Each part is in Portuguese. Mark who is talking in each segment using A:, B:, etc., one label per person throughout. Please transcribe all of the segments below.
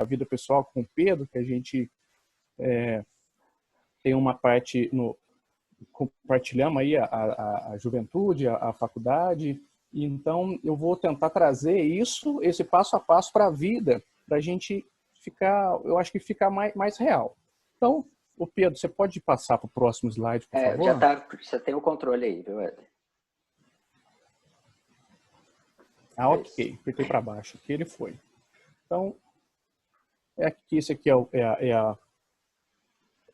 A: vida pessoal com o Pedro, que a gente tem uma parte compartilhamos aí a juventude, a faculdade, e então eu vou tentar trazer esse passo a passo para a vida, para a gente ficar, eu acho que ficar mais real. Então, o Pedro, você pode passar para o próximo slide, por favor?
B: Já tem o controle aí, viu, Éder?
A: Ok, apertei para baixo, aqui ele foi. Então, esse aqui é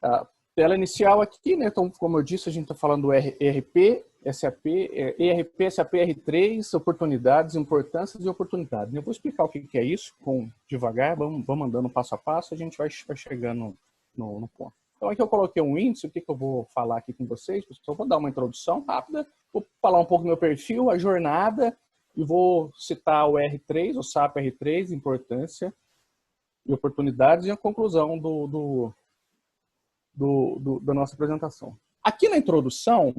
A: a tela inicial aqui, né? Então, como eu disse, a gente está falando do ERP, SAP, ERP, SAP R3, oportunidades, importâncias e oportunidades. Eu vou explicar o que é isso, devagar, vamos andando passo a passo, a gente vai chegando no ponto. Então, aqui eu coloquei um índice, o que eu vou falar aqui com vocês, pessoal? Vou dar uma introdução rápida, vou falar um pouco do meu perfil, a jornada, e vou citar o R3, o SAP R3, importância e oportunidades, e a conclusão da nossa apresentação. Aqui na introdução,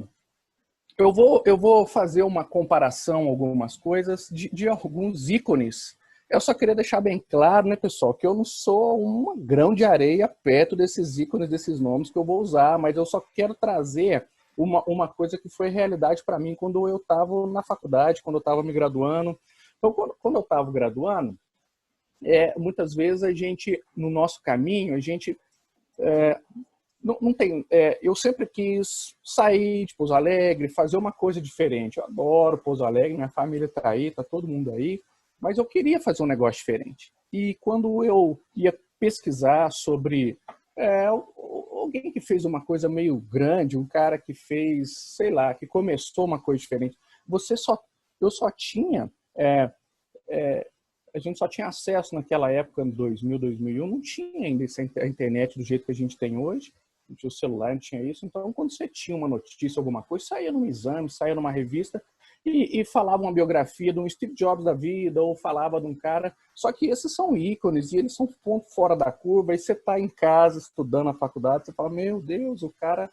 A: eu vou fazer uma comparação, algumas coisas, de alguns ícones. Eu só queria deixar bem claro, né, pessoal, que eu não sou um grão de areia perto desses ícones, desses nomes que eu vou usar, mas eu só quero trazer uma coisa que foi realidade para mim quando eu estava na faculdade, quando eu estava me graduando. Então, quando eu estava graduando, muitas vezes a gente, no nosso caminho, a gente não tem. Eu sempre quis sair de Pouso Alegre, fazer uma coisa diferente. Eu adoro Pouso Alegre, minha família está aí, está todo mundo aí, mas eu queria fazer um negócio diferente. E quando eu ia pesquisar sobre alguém que fez uma coisa meio grande, um cara que fez, sei lá, que começou uma coisa diferente, eu só tinha a gente só tinha acesso naquela época, em 2000, 2001, não tinha ainda a internet do jeito que a gente tem hoje, não tinha o celular, não tinha isso. Então, quando você tinha uma notícia, alguma coisa, saía num exame, saía numa revista e falava uma biografia de um Steve Jobs da vida, ou falava de um cara. Só que esses são ícones e eles são ponto fora da curva. E você está em casa, estudando na faculdade, você fala, meu Deus, o cara...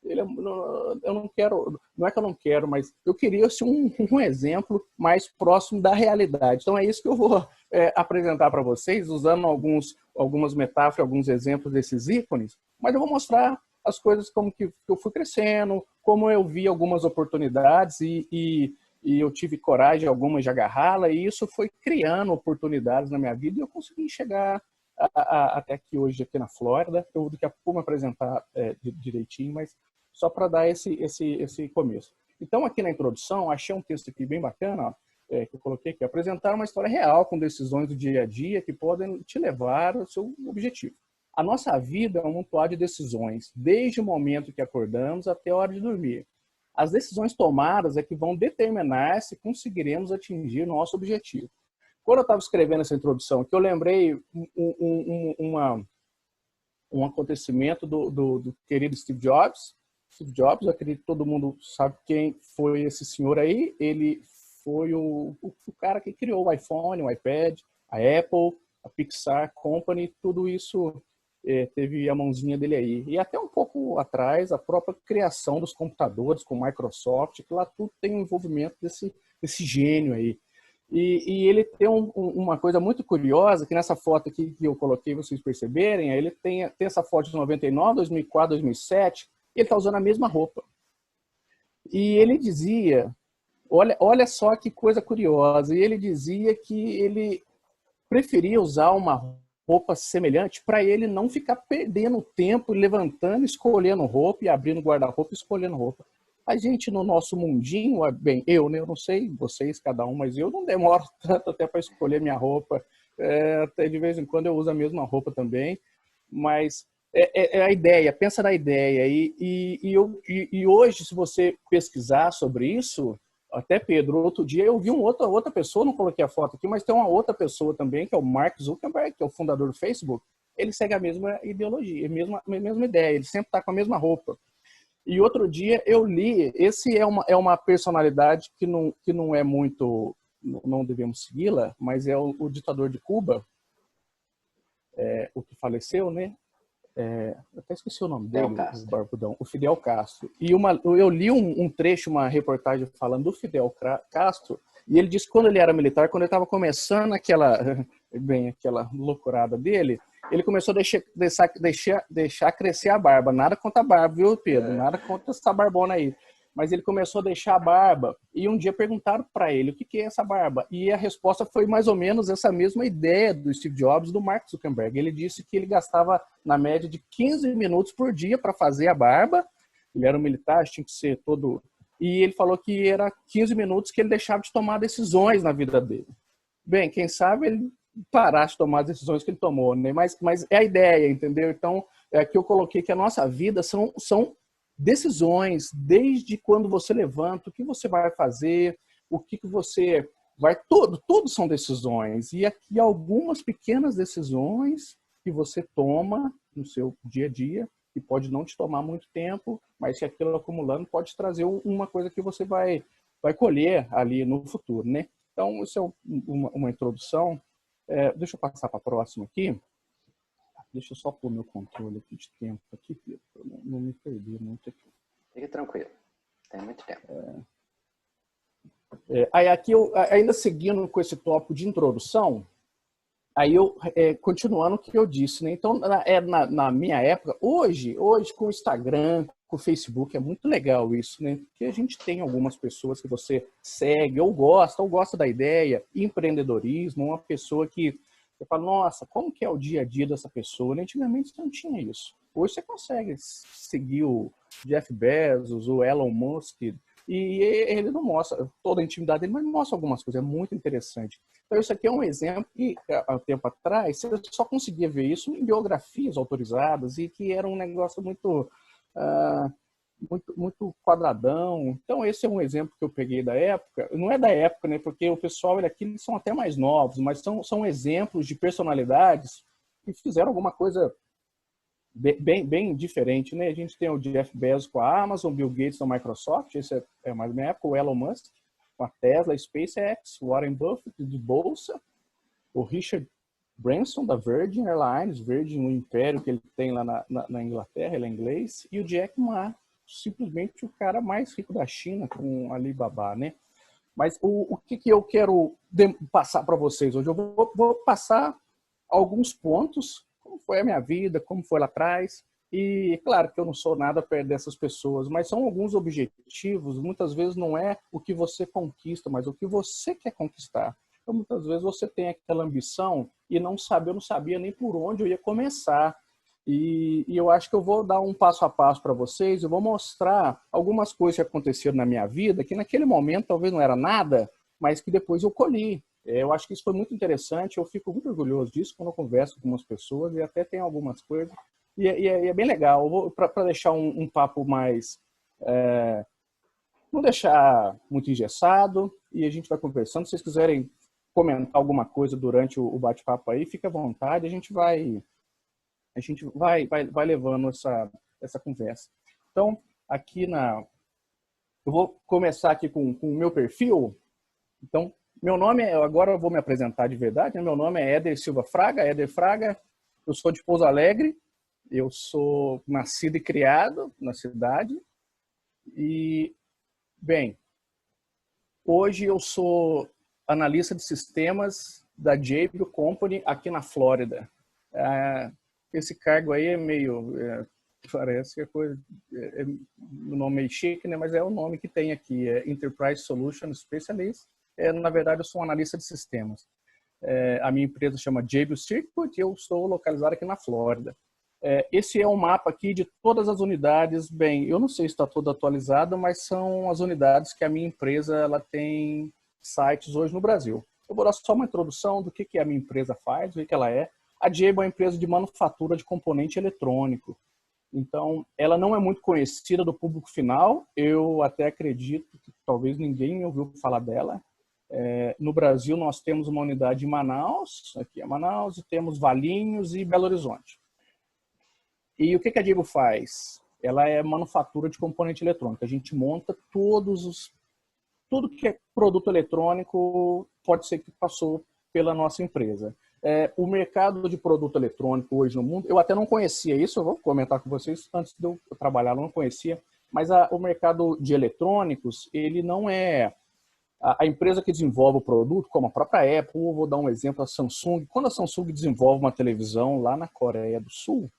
A: eu não quero, não é que eu não quero, mas eu queria assim, um exemplo mais próximo da realidade. Então é isso que eu vou apresentar para vocês, usando algumas metáforas, alguns exemplos desses ícones, mas eu vou mostrar as coisas como que eu fui crescendo, como eu vi algumas oportunidades e eu tive coragem algumas de agarrá-la, e isso foi criando oportunidades na minha vida e eu consegui chegar até aqui hoje, aqui na Flórida. Eu daqui a pouco vou me apresentar direitinho, mas só para dar esse começo. Então, aqui na introdução, achei um texto aqui bem bacana, que eu coloquei aqui, apresentar uma história real com decisões do dia a dia que podem te levar ao seu objetivo. A nossa vida é um montoado de decisões, desde o momento que acordamos até a hora de dormir. As decisões tomadas é que vão determinar se conseguiremos atingir nosso objetivo. Quando eu estava escrevendo essa introdução, que eu lembrei um acontecimento do querido Steve Jobs. Steve Jobs, eu acredito que todo mundo sabe quem foi esse senhor aí. Ele foi o cara que criou o iPhone, o iPad, a Apple, a Pixar Company, tudo isso teve a mãozinha dele aí. E até um pouco atrás, a própria criação dos computadores com Microsoft, que lá tudo tem um envolvimento desse gênio aí. E ele tem uma coisa muito curiosa, que nessa foto aqui que eu coloquei, vocês perceberem, ele tem essa foto de 99, 2004, 2007, e ele está usando a mesma roupa. E ele dizia, olha só que coisa curiosa, e ele dizia que ele preferia usar uma roupa semelhante para ele não ficar perdendo tempo, levantando, escolhendo roupa e abrindo guarda-roupa e escolhendo roupa. A gente no nosso mundinho, bem, eu não sei vocês, cada um, mas eu não demoro tanto até para escolher minha roupa. Até de vez em quando eu uso a mesma roupa também, mas é a ideia, pensa na ideia. E hoje, se você pesquisar sobre isso, até Pedro, outro dia eu vi outra pessoa, não coloquei a foto aqui, mas tem uma outra pessoa também, que é o Mark Zuckerberg, que é o fundador do Facebook. Ele segue a mesma ideologia, a mesma ideia, ele sempre está com a mesma roupa. E outro dia eu li, esse é uma personalidade que não é muito, não devemos segui-la, mas é o ditador de Cuba, o que faleceu, né? Eu até esqueci o nome dele, o Barbudão, o Fidel Castro. E eu li um trecho, uma reportagem falando do Fidel Castro, e ele disse que quando ele era militar, quando ele estava começando bem, aquela loucurada dele, ele começou a deixar crescer a barba. Nada contra a barba, viu, Pedro? Nada contra essa barbona aí. Mas ele começou a deixar a barba e um dia perguntaram para ele o que é essa barba. E a resposta foi mais ou menos essa mesma ideia do Steve Jobs, do Mark Zuckerberg. Ele disse que ele gastava na média de 15 minutos por dia para fazer a barba. Ele era um militar, tinha que ser todo... E ele falou que era 15 minutos que ele deixava de tomar decisões na vida dele. Bem, quem sabe ele parasse de tomar as decisões que ele tomou, né? Mas é a ideia, entendeu? Então, aqui eu coloquei que a nossa vida são decisões, desde quando você levanta, o que você vai fazer, o que você vai... Tudo são decisões. E aqui algumas pequenas decisões que você toma no seu dia a dia, que pode não te tomar muito tempo, mas que aquilo acumulando pode trazer uma coisa que você vai colher ali no futuro, né? Então, isso é uma introdução. Deixa eu passar para a próxima aqui. Deixa eu só pôr meu controle aqui de tempo, aqui, Pedro, para não me perder muito aqui.
B: Fique tranquilo, tem muito tempo.
A: Aí aqui, ainda seguindo com esse tópico de introdução, aí continuando o que eu disse, né? Então, na minha época, hoje com o Instagram, com o Facebook, é muito legal isso, né? Porque a gente tem algumas pessoas que você segue ou gosta da ideia, empreendedorismo, uma pessoa que você fala, nossa, como que é o dia a dia dessa pessoa? Antigamente você não tinha isso. Hoje você consegue seguir o Jeff Bezos, o Elon Musk, e ele não mostra toda a intimidade dele, mas mostra algumas coisas, é muito interessante. Então isso aqui é um exemplo que, há tempo atrás, você só conseguia ver isso em biografias autorizadas e que era um negócio muito quadradão. Então esse é um exemplo que eu peguei da época. Não é da época, né? Porque o pessoal aqui eles são até mais novos, mas são exemplos de personalidades que fizeram alguma coisa bem diferente, né? A gente tem o Jeff Bezos com a Amazon, Bill Gates da Microsoft, esse é mais da minha época, o Elon Musk com a Tesla, a SpaceX, Warren Buffett de bolsa, o Richard Branson da Virgin Airlines, Virgin, um império que ele tem lá na Inglaterra, ele é inglês, e o Jack Ma, simplesmente o cara mais rico da China com Alibaba, né? Mas o que eu quero passar para vocês hoje? Eu vou passar alguns pontos, como foi a minha vida, como foi lá atrás, e claro que eu não sou nada perto dessas pessoas, mas são alguns objetivos, muitas vezes não é o que você conquista, mas o que você quer conquistar. Então, muitas vezes você tem aquela ambição e eu não sabia nem por onde eu ia começar. E eu acho que eu vou dar um passo a passo para vocês, eu vou mostrar algumas coisas que aconteceram na minha vida, que naquele momento talvez não era nada, mas que depois eu colhi. Eu acho que isso foi muito interessante, eu fico muito orgulhoso disso quando eu converso com algumas pessoas e até tem algumas coisas. E é bem legal, para deixar um papo mais... não deixar muito engessado, e a gente vai conversando. Se vocês quiserem comentar alguma coisa durante o bate-papo aí, fique à vontade, a gente vai levando essa conversa. Então, aqui eu vou começar aqui com o meu perfil. Então, meu nome agora eu vou me apresentar de verdade, né? Meu nome é Éder Silva Fraga, Éder Fraga, eu sou de Pouso Alegre, eu sou nascido e criado na cidade, e, bem, hoje eu sou analista de sistemas da Jabil Company aqui na Flórida. Esse cargo aí é meio, parece que é coisa, o nome meio chique, né? Mas é o nome que tem aqui, é Enterprise Solution Specialist. Na verdade, eu sou um analista de sistemas. A minha empresa chama Jabil Circuit e eu estou localizado aqui na Flórida. Esse é um mapa aqui de todas as unidades. Bem, eu não sei se está todo atualizado, mas são as unidades que a minha empresa ela tem sites hoje no Brasil. Eu vou dar só uma introdução do que a minha empresa faz, o que ela é. A Jabil é uma empresa de manufatura de componente eletrônico. Então, ela não é muito conhecida do público final. Eu até acredito que talvez ninguém ouviu falar dela. No Brasil, nós temos uma unidade em Manaus, aqui é Manaus, e temos Valinhos e Belo Horizonte. E o que a Jabil faz? Ela é manufatura de componente eletrônico. A gente monta tudo que é produto eletrônico pode ser que passou pela nossa empresa. O mercado de produto eletrônico hoje no mundo, eu até não conhecia isso, eu vou comentar com vocês, antes de eu trabalhar, eu não conhecia, mas o mercado de eletrônicos, ele não é A empresa que desenvolve o produto, como a própria Apple, eu vou dar um exemplo, a Samsung. Quando a Samsung desenvolve uma televisão lá na Coreia do Sul,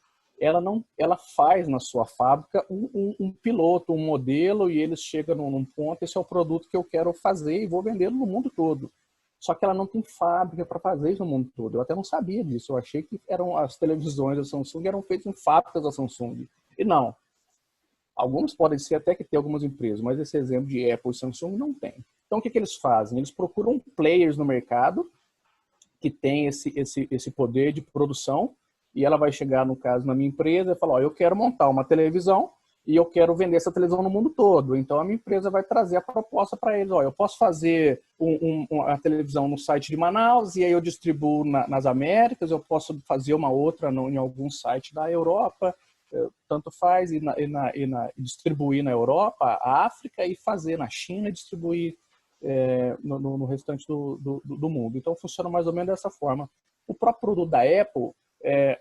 A: ela faz na sua fábrica um piloto, um modelo, e eles chegam num ponto, esse é o produto que eu quero fazer e vou vendê-lo no mundo todo. Só que ela não tem fábrica para fazer isso no mundo todo. Eu até não sabia disso. Eu achei que as televisões da Samsung eram feitas em fábricas da Samsung. E não. Algumas podem ser até que tem algumas empresas, mas esse exemplo de Apple e Samsung não tem. Então, o que eles fazem? Eles procuram players no mercado que tem esse poder de produção, e ela vai chegar, no caso, na minha empresa e falar, ó, eu quero montar uma televisão e eu quero vender essa televisão no mundo todo. Então, a minha empresa vai trazer a proposta para eles. Ó, eu posso fazer uma televisão no site de Manaus e aí eu distribuo nas Américas, eu posso fazer uma outra em algum site da Europa, tanto faz, e distribuir na Europa, a África, e fazer na China e distribuir no restante do mundo. Então, funciona mais ou menos dessa forma. O próprio produto da Apple,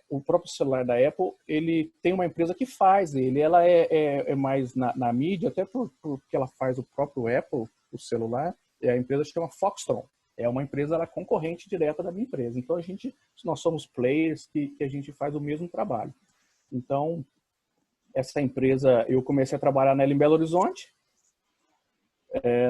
A: o próprio celular da Apple, ele tem uma empresa que faz ele. Ela é mais na mídia, até porque ela faz o próprio Apple, o celular. A empresa se chama Foxconn. É uma empresa concorrente direta da minha empresa. Então, nós somos players que a gente faz o mesmo trabalho. Então, essa empresa, eu comecei a trabalhar nela em Belo Horizonte,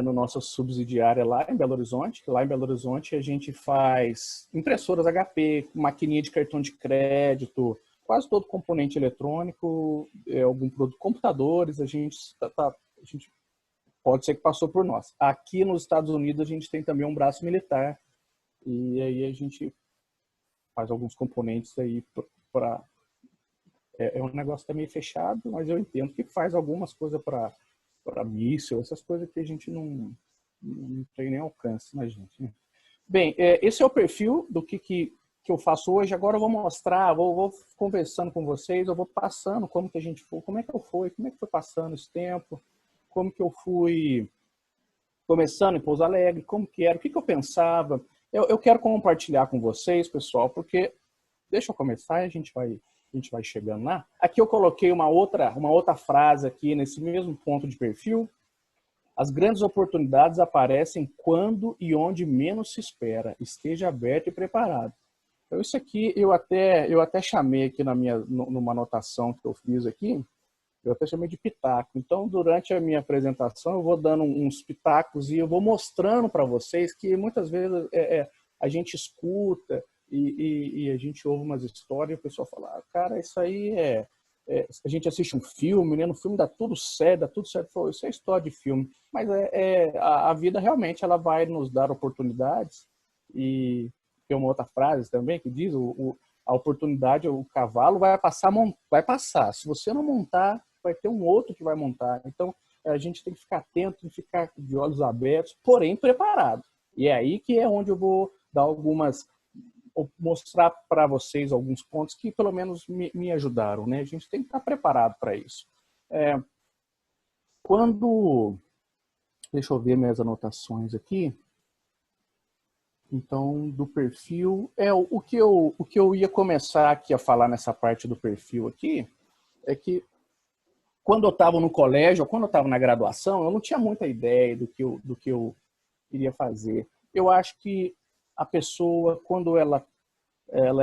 A: no nosso subsidiária lá em Belo Horizonte. Lá em Belo Horizonte a gente faz impressoras HP, maquininha de cartão de crédito, quase todo componente eletrônico, algum produto, computadores, a gente pode ser que passou por nós. Aqui nos Estados Unidos a gente tem também um braço militar, e aí a gente faz alguns componentes aí para... É um negócio que tá meio fechado, mas eu entendo que faz algumas coisas para míssil, essas coisas que a gente não tem nem alcance na gente, né? Bem, esse é o perfil do que eu faço hoje. Agora eu vou mostrar, vou conversando com vocês, eu vou passando como que a gente foi, como é que foi passando esse tempo, como que eu fui começando em Pouso Alegre, como que era, o que eu pensava. Eu quero compartilhar com vocês, pessoal, porque deixa eu começar e a gente vai chegando lá. Aqui eu coloquei uma outra frase aqui nesse mesmo ponto de perfil. As grandes oportunidades aparecem quando e onde menos se espera. Esteja aberto e preparado. Então isso aqui eu até chamei aqui numa anotação que eu fiz aqui, eu até chamei de pitaco. Então durante a minha apresentação eu vou dando uns pitacos e eu vou mostrando para vocês que muitas vezes a gente escuta e a gente ouve umas histórias e o pessoal fala, cara, isso aí a gente assiste um filme, né? No filme dá tudo certo. Pô, isso é história de filme. Mas a vida realmente ela vai nos dar oportunidades. E tem uma outra frase também que diz, a oportunidade, o cavalo vai passar. Se você não montar, vai ter um outro que vai montar. Então, a gente tem que ficar atento, tem que ficar de olhos abertos, porém preparado. E é aí que é onde eu vou dar mostrar para vocês alguns pontos que pelo menos me ajudaram, né? A gente tem que estar preparado para isso. Deixa eu ver minhas anotações aqui. Então, do perfil, o que eu ia começar aqui a falar nessa parte do perfil aqui, é que quando eu estava no colégio, ou quando eu estava na graduação, eu não tinha muita ideia do que eu iria fazer. Eu acho que a pessoa, quando ela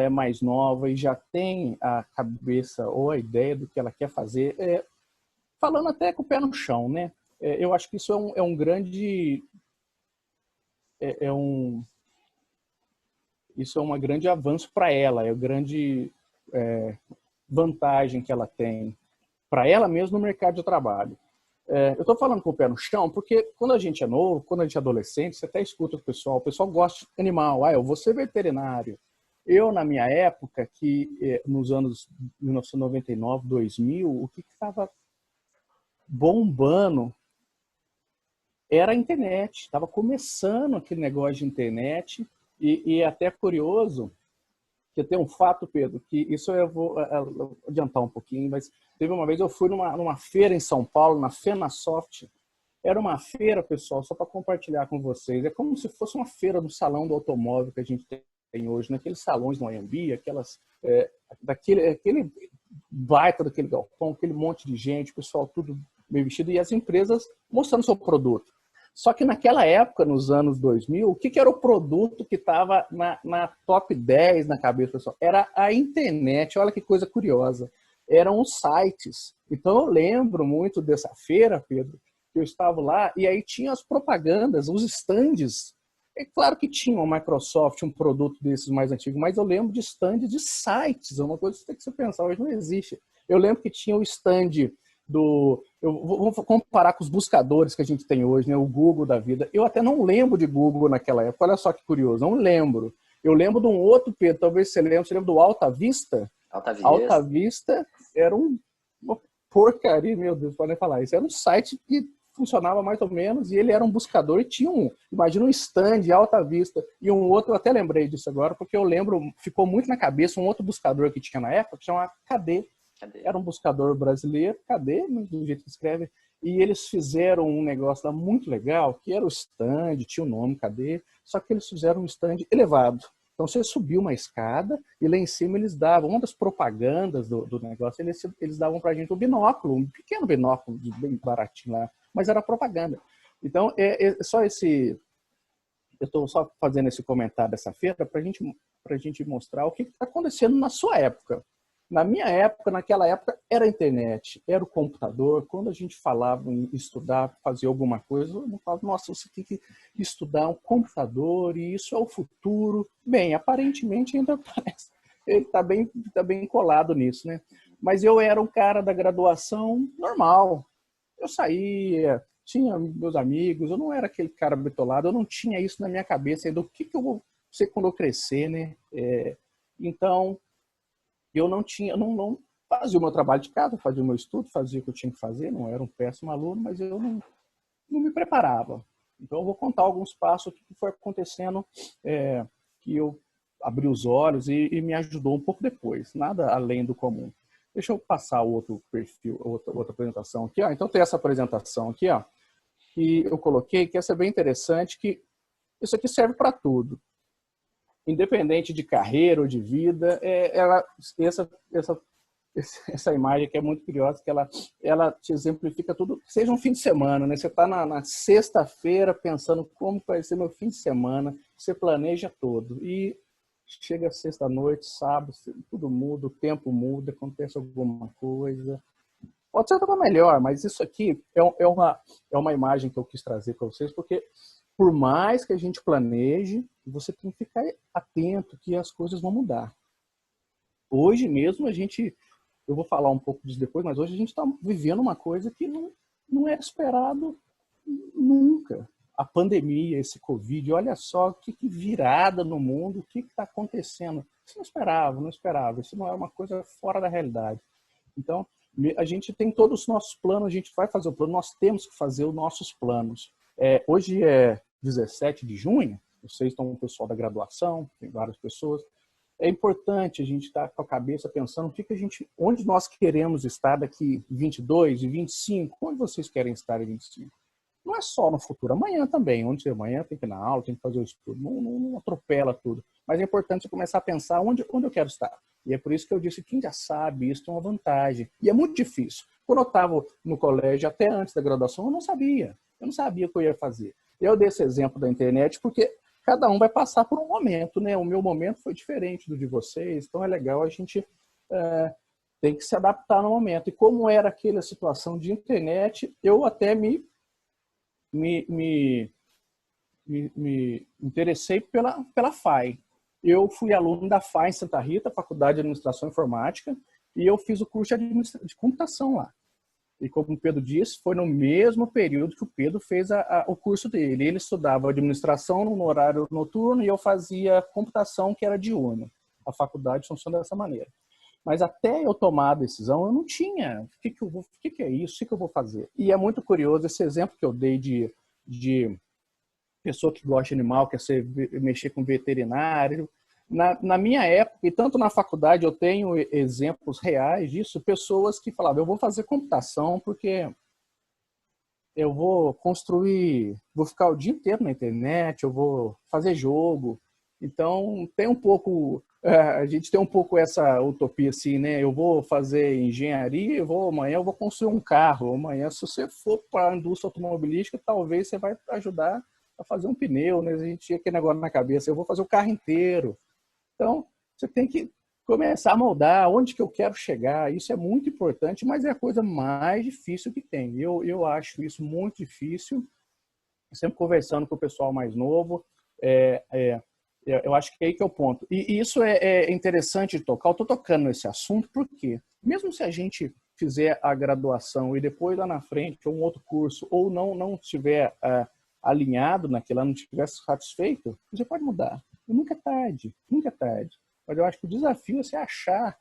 A: é mais nova e já tem a cabeça ou a ideia do que ela quer fazer, falando até com o pé no chão, né? Eu acho que isso é um grande... Isso é um grande avanço para ela, é uma grande vantagem que ela tem para ela mesma no mercado de trabalho. Eu estou falando com o pé no chão porque quando a gente é novo, quando a gente é adolescente, você até escuta o pessoal gosta de animal, eu vou ser veterinário. Eu, na minha época, nos anos 1999, 2000, o que estava bombando era a internet. Estava começando aquele negócio de internet e até curioso, que tem um fato, Pedro, que isso eu vou adiantar um pouquinho, mas teve uma vez eu fui numa feira em São Paulo, na FenaSoft. Era uma feira, pessoal, só para compartilhar com vocês. É como se fosse uma feira do salão do automóvel que a gente tem hoje, naqueles salões no Anhembi, aquele baita daquele galpão, aquele monte de gente, pessoal tudo bem vestido, e as empresas mostrando seu produto. Só que naquela época, nos anos 2000, o que era o produto que estava na top 10 na cabeça do pessoal? Era a internet. Olha que coisa curiosa. Eram os sites. Então eu lembro muito dessa feira, Pedro, que eu estava lá, e aí tinha as propagandas, os stands. É claro que tinha uma Microsoft, um produto desses mais antigos, mas eu lembro de stands de sites. É uma coisa que você pensar, hoje não existe. Eu lembro que tinha o stand vou comparar com os buscadores que a gente tem hoje, né? O Google da vida. Eu até não lembro de Google naquela época. Olha só que curioso, não lembro. Eu lembro de um outro, Pedro, talvez você lembra do Alta Vista?
B: Alta Vista.
A: Alta Vista era uma porcaria, meu Deus, podem falar isso. Era um site que funcionava mais ou menos e ele era um buscador e tinha imagina um stand Alta Vista e um outro, eu até lembrei disso agora, porque eu lembro, ficou muito na cabeça um outro buscador que tinha na época, que chama KD. Era um buscador brasileiro, KD, do jeito que escreve, e eles fizeram um negócio lá muito legal, que era o stand, tinha o nome KD, só que eles fizeram um stand elevado. Então você subiu uma escada e lá em cima eles davam, uma das propagandas do negócio, eles davam pra gente um binóculo, um pequeno binóculo, bem baratinho lá, mas era propaganda. Então, só esse... Eu estou só fazendo esse comentário dessa feira para a gente mostrar o que está acontecendo na sua época. Na minha época, naquela época, era a internet, era o computador. Quando a gente falava em estudar, fazer alguma coisa, eu falava, nossa, você tem que estudar um computador e isso é o futuro. Bem, aparentemente ainda parece. Ele está bem colado nisso, né? Mas eu era um cara da graduação normal. Eu saía, tinha meus amigos, eu não era aquele cara bitolado, eu não tinha isso na minha cabeça ainda. O que eu vou ser quando eu crescer, né? Então... eu não fazia o meu trabalho de casa, fazia o meu estudo, fazia o que eu tinha que fazer, não era um péssimo aluno, mas eu não me preparava. Então eu vou contar alguns passos que foi acontecendo, que eu abri os olhos e me ajudou um pouco depois, nada além do comum. Deixa eu passar o outro perfil, outra apresentação aqui. Então tem essa apresentação aqui, que eu coloquei, que essa é bem interessante, que isso aqui serve para tudo. Independente de carreira ou de vida, essa imagem que é muito curiosa, que ela te exemplifica tudo, seja um fim de semana, né? Você está na sexta-feira pensando como vai ser meu fim de semana, você planeja todo, e chega sexta-noite, sábado, tudo muda, o tempo muda, acontece alguma coisa. Pode ser até melhor, mas isso aqui é uma imagem que eu quis trazer para vocês, porque por mais que a gente planeje, você tem que ficar atento que as coisas vão mudar. Hoje mesmo eu vou falar um pouco disso depois, mas hoje a gente está vivendo uma coisa que não era esperado nunca. A pandemia, esse Covid, olha só que virada no mundo, o que está acontecendo. Você não esperava, isso não é uma coisa fora da realidade. Então, a gente tem todos os nossos planos, a gente vai fazer o plano, nós temos que fazer os nossos planos. Hoje é 17 de junho, vocês estão com o pessoal da graduação, tem várias pessoas. É importante a gente estar com a cabeça pensando onde nós queremos estar daqui 22 e 25, onde vocês querem estar em 25. Não é só no futuro, amanhã também, amanhã tem que ir na aula, tem que fazer o estudo, não atropela tudo. Mas é importante você começar a pensar onde eu quero estar. E é por isso que eu disse que quem já sabe, isso é uma vantagem. E é muito difícil. Quando eu estava no colégio, até antes da graduação, eu não sabia o que eu ia fazer. Eu dei esse exemplo da internet porque cada um vai passar por um momento, né? O meu momento foi diferente do de vocês, então é legal a gente tem que se adaptar no momento. E como era aquela situação de internet, eu até me interessei pela FAI. Eu fui aluno da FAI em Santa Rita, Faculdade de Administração e Informática, e eu fiz o curso de computação lá. E como o Pedro disse, foi no mesmo período que o Pedro fez o curso dele. Ele estudava administração no horário noturno e eu fazia computação, que era diurno. A faculdade funciona dessa maneira. Mas até eu tomar a decisão, eu não tinha. O que é isso? O que eu vou fazer? E é muito curioso esse exemplo que eu dei de pessoa que gosta de animal, quer mexer com veterinário. Na minha época, e tanto na faculdade eu tenho exemplos reais disso, pessoas que falavam, eu vou fazer computação porque eu vou vou ficar o dia inteiro na internet, eu vou fazer jogo. Então, tem um pouco A gente tem um pouco essa utopia assim, né? Eu vou fazer engenharia, amanhã eu vou construir um carro. Amanhã, se você for para a indústria automobilística, talvez você vai ajudar a fazer um pneu, né? A gente tinha aquele negócio na cabeça, eu vou fazer o carro inteiro. Então, você tem que começar a moldar onde que eu quero chegar. Isso é muito importante, mas é a coisa mais difícil que tem. Eu acho isso muito difícil. Sempre conversando com o pessoal mais novo, é, é, eu acho que é aí que é o ponto. E isso é interessante de tocar. Eu estou tocando nesse assunto porque, mesmo se a gente fizer a graduação e depois lá na frente, ou um outro curso, ou não estiver alinhado naquilo, não estiver satisfeito, você pode mudar. E nunca é tarde, nunca é tarde. Mas eu acho que o desafio é você achar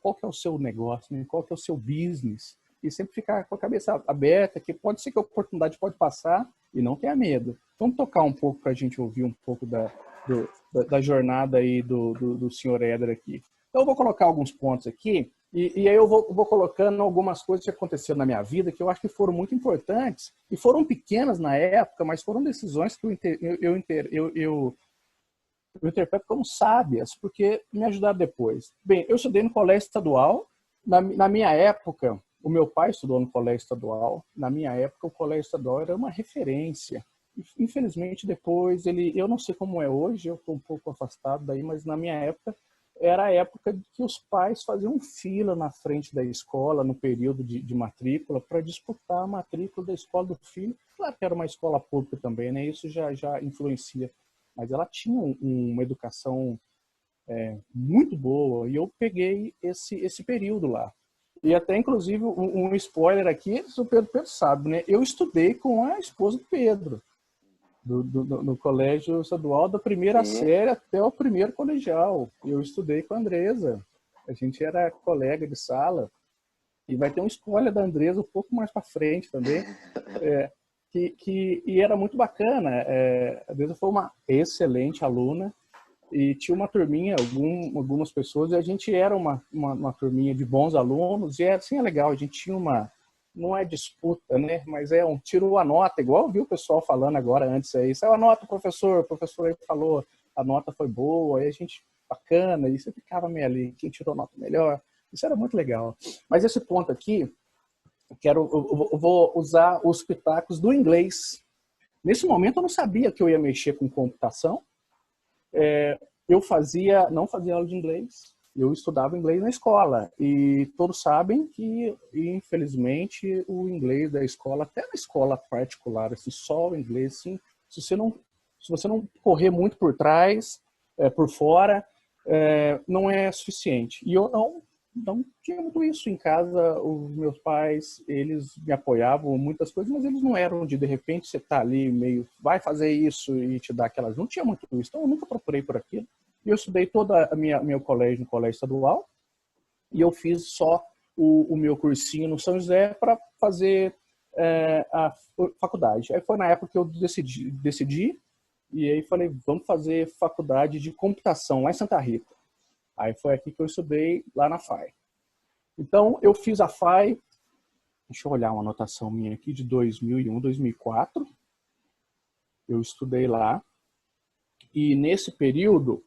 A: qual que é o seu negócio, né? Qual que é o seu business, e sempre ficar com a cabeça aberta, que pode ser que a oportunidade pode passar e não tenha medo. Vamos tocar um pouco para a gente ouvir um pouco da jornada aí do senhor Éder aqui. Então eu vou colocar alguns pontos aqui e aí eu vou colocando algumas coisas que aconteceram na minha vida que eu acho que foram muito importantes e foram pequenas na época, mas foram decisões que eu interpreto como sábias, porque me ajudaram depois. Bem, eu estudei no colégio estadual. Na minha época, o meu pai estudou no colégio estadual. Na minha época, o colégio estadual era uma referência. Infelizmente, depois, eu não sei como é hoje, eu estou um pouco afastado daí, mas na minha época, era a época que os pais faziam fila na frente da escola, no período de matrícula, para disputar a matrícula da escola do filho. Claro que era uma escola pública também, né? Isso já influencia. Mas ela tinha uma educação muito boa, e eu peguei esse período lá. E até, inclusive, um spoiler aqui, o Pedro sabe, né? Eu estudei com a esposa do Pedro, no colégio estadual, da primeira
B: Sim.
A: série até o primeiro colegial. Eu estudei com a Andresa. A gente era colega de sala. E vai ter um spoiler da Andresa um pouco mais para frente também. E era muito bacana. A Andresa foi uma excelente aluna. E tinha uma turminha, algumas pessoas, e a gente era uma turminha de bons alunos, e assim é legal, a gente tinha não é disputa, né, mas tirou a nota, igual eu vi o pessoal falando agora antes aí, saiu a nota, o professor aí falou, a nota foi boa, aí a gente, bacana, e você ficava meio ali, quem tirou a nota melhor, isso era muito legal. Mas esse ponto aqui, eu vou usar os pitacos do inglês. Nesse momento eu não sabia que eu ia mexer com computação. Eu não fazia aula de inglês, eu estudava inglês na escola. E todos sabem que, infelizmente, o inglês da escola, até na escola particular, assim, só o inglês, assim, se você não correr muito por trás, por fora, não é suficiente. E eu não tinha muito isso em casa. Os meus pais, eles me apoiavam em muitas coisas, mas eles não eram de repente você tá ali meio, vai fazer isso e te dar aquelas. Não tinha muito isso. Então eu nunca procurei por aquilo. E eu estudei toda meu colégio no colégio estadual e eu fiz só o meu cursinho no São José para fazer a faculdade. Aí foi na época que eu decidi e aí falei, vamos fazer faculdade de computação lá em Santa Rita. Aí foi aqui que eu estudei, lá na FAI. Então, eu fiz a FAI, deixa eu olhar uma anotação minha aqui, de 2001, 2004. Eu estudei lá. E nesse período,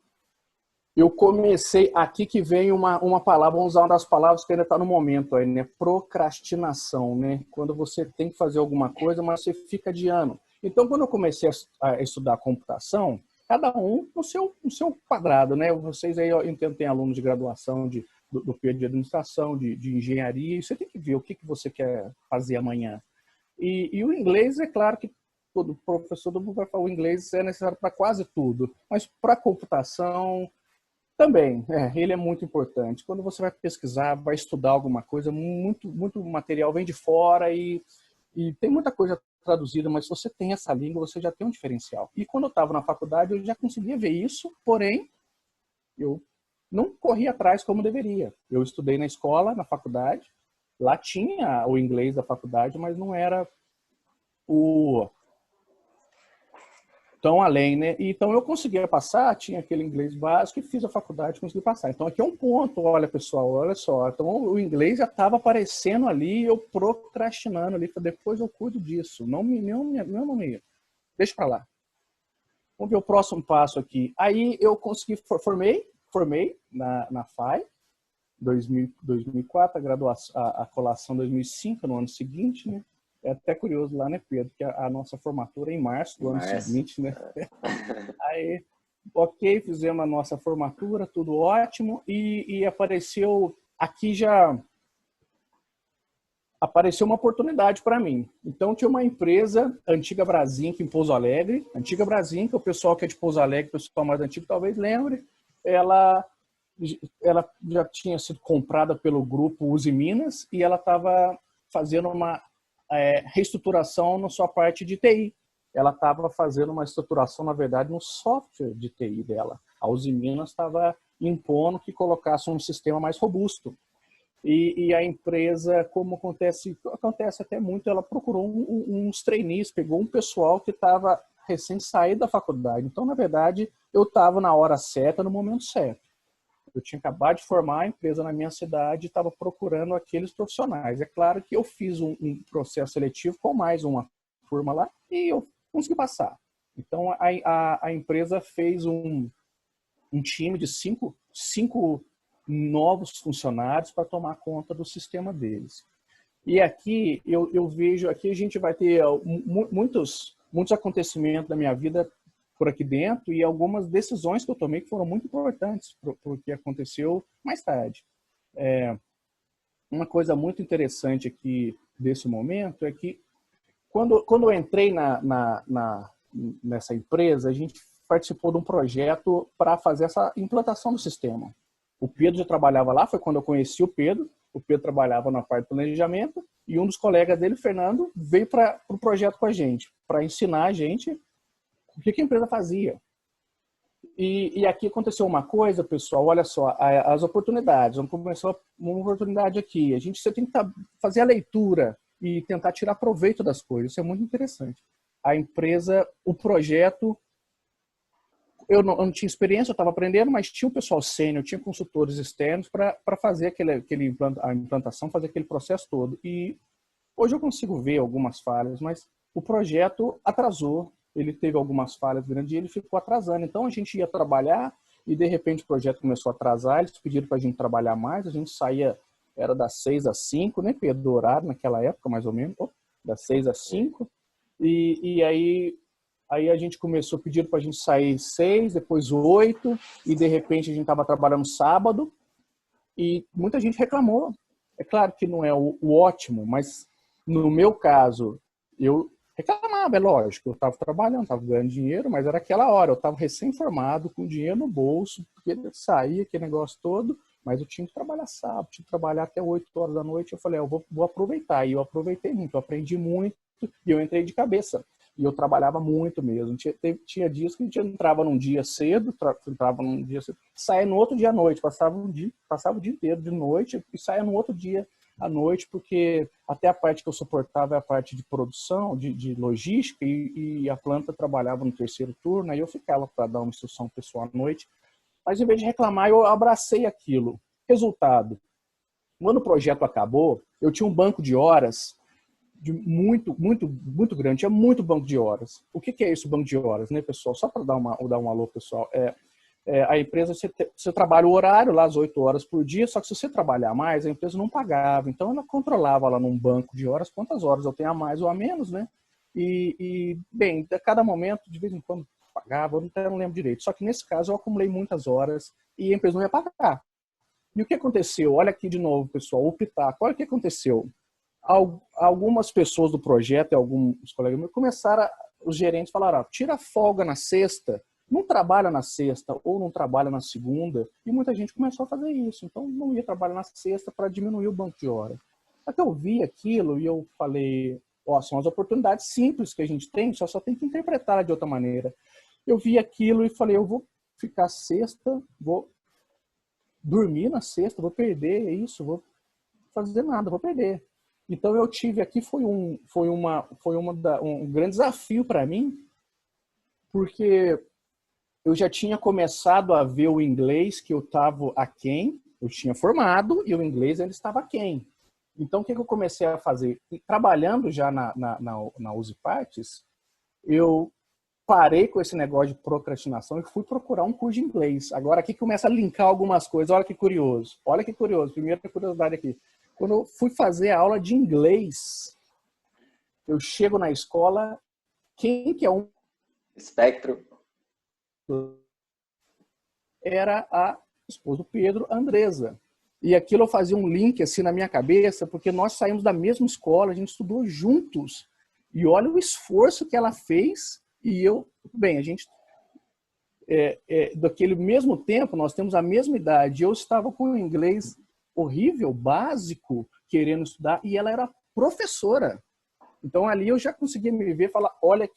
A: eu comecei, aqui que vem uma palavra, vamos usar uma das palavras que ainda está no momento aí, né? Procrastinação, né? Quando você tem que fazer alguma coisa, mas você fica adiando. Então, quando eu comecei a estudar computação, cada um no seu quadrado, né? Vocês aí, tem alunos de graduação do período de administração, de engenharia, e você tem que ver o que você quer fazer amanhã. E o inglês, é claro que todo professor do mundo vai falar, o inglês é necessário para quase tudo, mas para computação também, ele é muito importante. Quando você vai pesquisar, vai estudar alguma coisa, muito material vem de fora e tem muita coisa traduzida, mas se você tem essa língua, você já tem um diferencial. E quando eu estava na faculdade, eu já conseguia ver isso, porém, eu não corri atrás como deveria. Eu estudei na escola, na faculdade, lá tinha o inglês da faculdade, mas não era o tão além, né? Então eu conseguia passar, tinha aquele inglês básico e fiz a faculdade, consegui passar. Então aqui é um ponto, olha pessoal, olha só. Então o inglês já estava aparecendo ali, eu procrastinando ali, depois eu cuido disso. Não me deixa para lá. Vamos ver o próximo passo aqui. Aí eu consegui, formei, formei na FAI, 2004, a colação 2005, no ano seguinte, né? É até curioso lá, né, Pedro, que a nossa formatura é em março do ano seguinte, né? Aí, ok, fizemos a nossa formatura, tudo ótimo, e apareceu, aqui já apareceu uma oportunidade para mim. Então, tinha uma empresa, Antiga Brasinca, em Pouso Alegre, Antiga Brasinca, o pessoal que é de Pouso Alegre, o pessoal mais antigo talvez lembre, ela já tinha sido comprada pelo grupo Uzi Minas e ela estava fazendo uma reestruturação na sua parte de TI. Ela estava fazendo uma estruturação, na verdade, no software de TI dela. A Uzi Minas estava impondo que colocasse um sistema mais robusto. E a empresa, como acontece até muito, ela procurou uns trainees, pegou um pessoal que estava recém saído da faculdade. Então, na verdade, eu estava na hora certa, no momento certo. Eu tinha acabado de formar a empresa na minha cidade e estava procurando aqueles profissionais. É claro que eu fiz um processo seletivo com mais uma turma lá e eu consegui passar. Então, a empresa fez um time de cinco novos funcionários para tomar conta do sistema deles. E aqui, eu vejo, aqui a gente vai ter muitos acontecimentos da minha vida por aqui dentro e algumas decisões que eu tomei que foram muito importantes para o que aconteceu mais tarde. Uma coisa muito interessante aqui desse momento é que quando eu entrei nessa empresa, a gente participou de um projeto para fazer essa implantação do sistema. O Pedro já trabalhava lá, foi quando eu conheci o Pedro. O Pedro trabalhava na parte de planejamento e um dos colegas dele, Fernando, veio para o projeto com a gente, para ensinar a gente o que a empresa fazia. E aqui aconteceu uma coisa, pessoal, olha só, as oportunidades. Vamos começar uma oportunidade aqui. Você tem que fazer a leitura e tentar tirar proveito das coisas. Isso é muito interessante. A empresa, o projeto, eu não tinha experiência, eu estava aprendendo, mas tinha o pessoal sênior, tinha consultores externos para fazer a implantação, fazer aquele processo todo. E hoje eu consigo ver algumas falhas, mas o projeto atrasou. Ele teve algumas falhas grandes e ele ficou atrasando. Então, a gente ia trabalhar e, de repente, o projeto começou a atrasar. Eles pediram para a gente trabalhar mais. A gente saía, era das 6 às 5, né, Pedro? Do horário, naquela época, mais ou menos. Das 6 às 5. E aí a gente começou, pedindo para a gente sair 6, depois 8. E, de repente, a gente estava trabalhando sábado. E muita gente reclamou. É claro que não é o ótimo, mas, no meu caso, eu reclamava, é lógico, eu estava trabalhando, estava ganhando dinheiro, mas era aquela hora, eu estava recém-formado, com dinheiro no bolso, porque saía aquele negócio todo, mas eu tinha que trabalhar sábado, tinha que trabalhar até 8 horas da noite, eu falei, eu vou aproveitar, e eu aproveitei muito, eu aprendi muito, e eu entrei de cabeça, e eu trabalhava muito mesmo, tinha dias que a gente entrava num dia cedo, saía no outro dia à noite, passava o dia inteiro de noite, e saía no outro dia à noite, porque até a parte que eu suportava é a parte de produção, de logística, e a planta trabalhava no terceiro turno, aí eu ficava para dar uma instrução pessoal à noite. Mas, em vez de reclamar, eu abracei aquilo. Resultado, quando o projeto acabou, eu tinha um banco de horas muito grande, tinha muito banco de horas. O que é isso, banco de horas, né, pessoal? Só para dar um alô, pessoal. A empresa, você trabalha o horário lá, as 8 horas por dia, só que se você trabalhar mais, a empresa não pagava. Então, ela controlava lá num banco de horas quantas horas eu tenho a mais ou a menos, né? Bem, a cada momento, de vez em quando, pagava, eu não lembro direito. Só que, nesse caso, eu acumulei muitas horas e a empresa não ia pagar. E o que aconteceu? Olha aqui de novo, pessoal, o pitaco. Olha o que aconteceu. Algumas pessoas do projeto e alguns colegas meus começaram, os gerentes falaram, tira folga na sexta, não trabalha na sexta ou não trabalha na segunda, e muita gente começou a fazer isso. Então, não ia trabalhar na sexta para diminuir o banco de hora. Até eu vi aquilo e eu falei, são as oportunidades simples que a gente tem, só tem que interpretar de outra maneira. Eu vi aquilo e falei, eu vou ficar sexta, vou dormir na sexta, vou perder isso, vou fazer nada, vou perder. Então, eu tive aqui, foi um grande desafio para mim, porque eu já tinha começado a ver o inglês que eu estava aquém, eu tinha formado e o inglês ainda estava aquém. Então, o que eu comecei a fazer? Trabalhando já na Uzi Partes, eu parei com esse negócio de procrastinação e fui procurar um curso de inglês. Agora aqui começa a linkar algumas coisas. Olha que curioso. Olha que curioso. Primeira curiosidade aqui. Quando eu fui fazer a aula de inglês, eu chego na escola, quem que é um...
B: Espectro.
A: Era a esposa do Pedro, a Andresa. E aquilo eu fazia um link assim na minha cabeça, porque nós saímos da mesma escola, a gente estudou juntos. E olha o esforço que ela fez e eu... Bem, a gente... daquele mesmo tempo, nós temos a mesma idade. Eu estava com um inglês horrível, básico, querendo estudar, e ela era professora. Então ali eu já conseguia me ver e falar, olha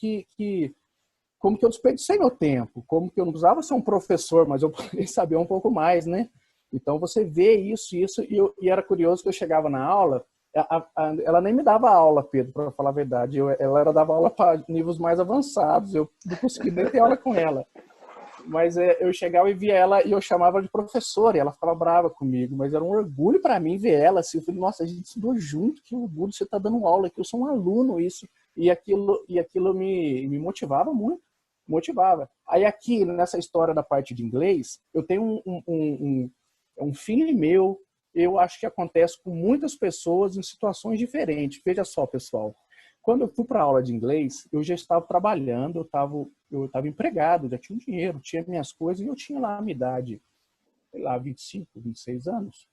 A: como que eu desperdicei meu tempo, como que eu não precisava ser um professor, mas eu poderia saber um pouco mais, né? Então você vê isso, e era curioso que eu chegava na aula, ela nem me dava aula, Pedro, para falar a verdade, ela dava aula para níveis mais avançados, eu não conseguia nem ter aula com ela. Mas eu chegava e via ela e eu chamava de professora, e ela ficava brava comigo, mas era um orgulho para mim ver ela assim. Eu falei, nossa, a gente estudou junto, que orgulho, você está dando aula aqui, eu sou um aluno, isso. E aquilo me motivava muito, motivava. Aí aqui, nessa história da parte de inglês, eu tenho um filho meu, eu acho que acontece com muitas pessoas em situações diferentes. Veja só, pessoal. Quando eu fui para a aula de inglês, eu já estava trabalhando, eu estava empregado, já tinha um dinheiro, tinha minhas coisas, e eu tinha lá a minha idade, sei lá, 25, 26 anos.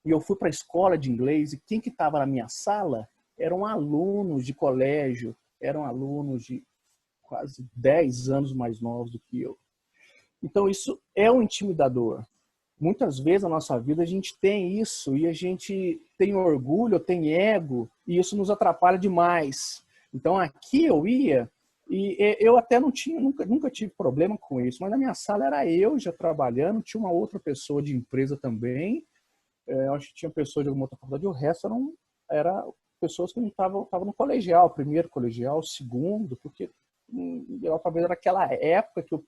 A: E eu fui para a escola de inglês, e quem que estava na minha sala eram alunos de colégio, eram alunos de quase 10 anos mais novos do que eu. Então isso é um intimidador. Muitas vezes na nossa vida a gente tem isso e a gente tem orgulho, tem ego e isso nos atrapalha demais. Então aqui eu ia e eu até não tinha, nunca tive problema com isso, mas na minha sala era eu já trabalhando, tinha uma outra pessoa de empresa também, eu acho que tinha pessoas de alguma outra faculdade, o resto era pessoas que não estavam no colegial, primeiro colegial, segundo, porque talvez era aquela época que o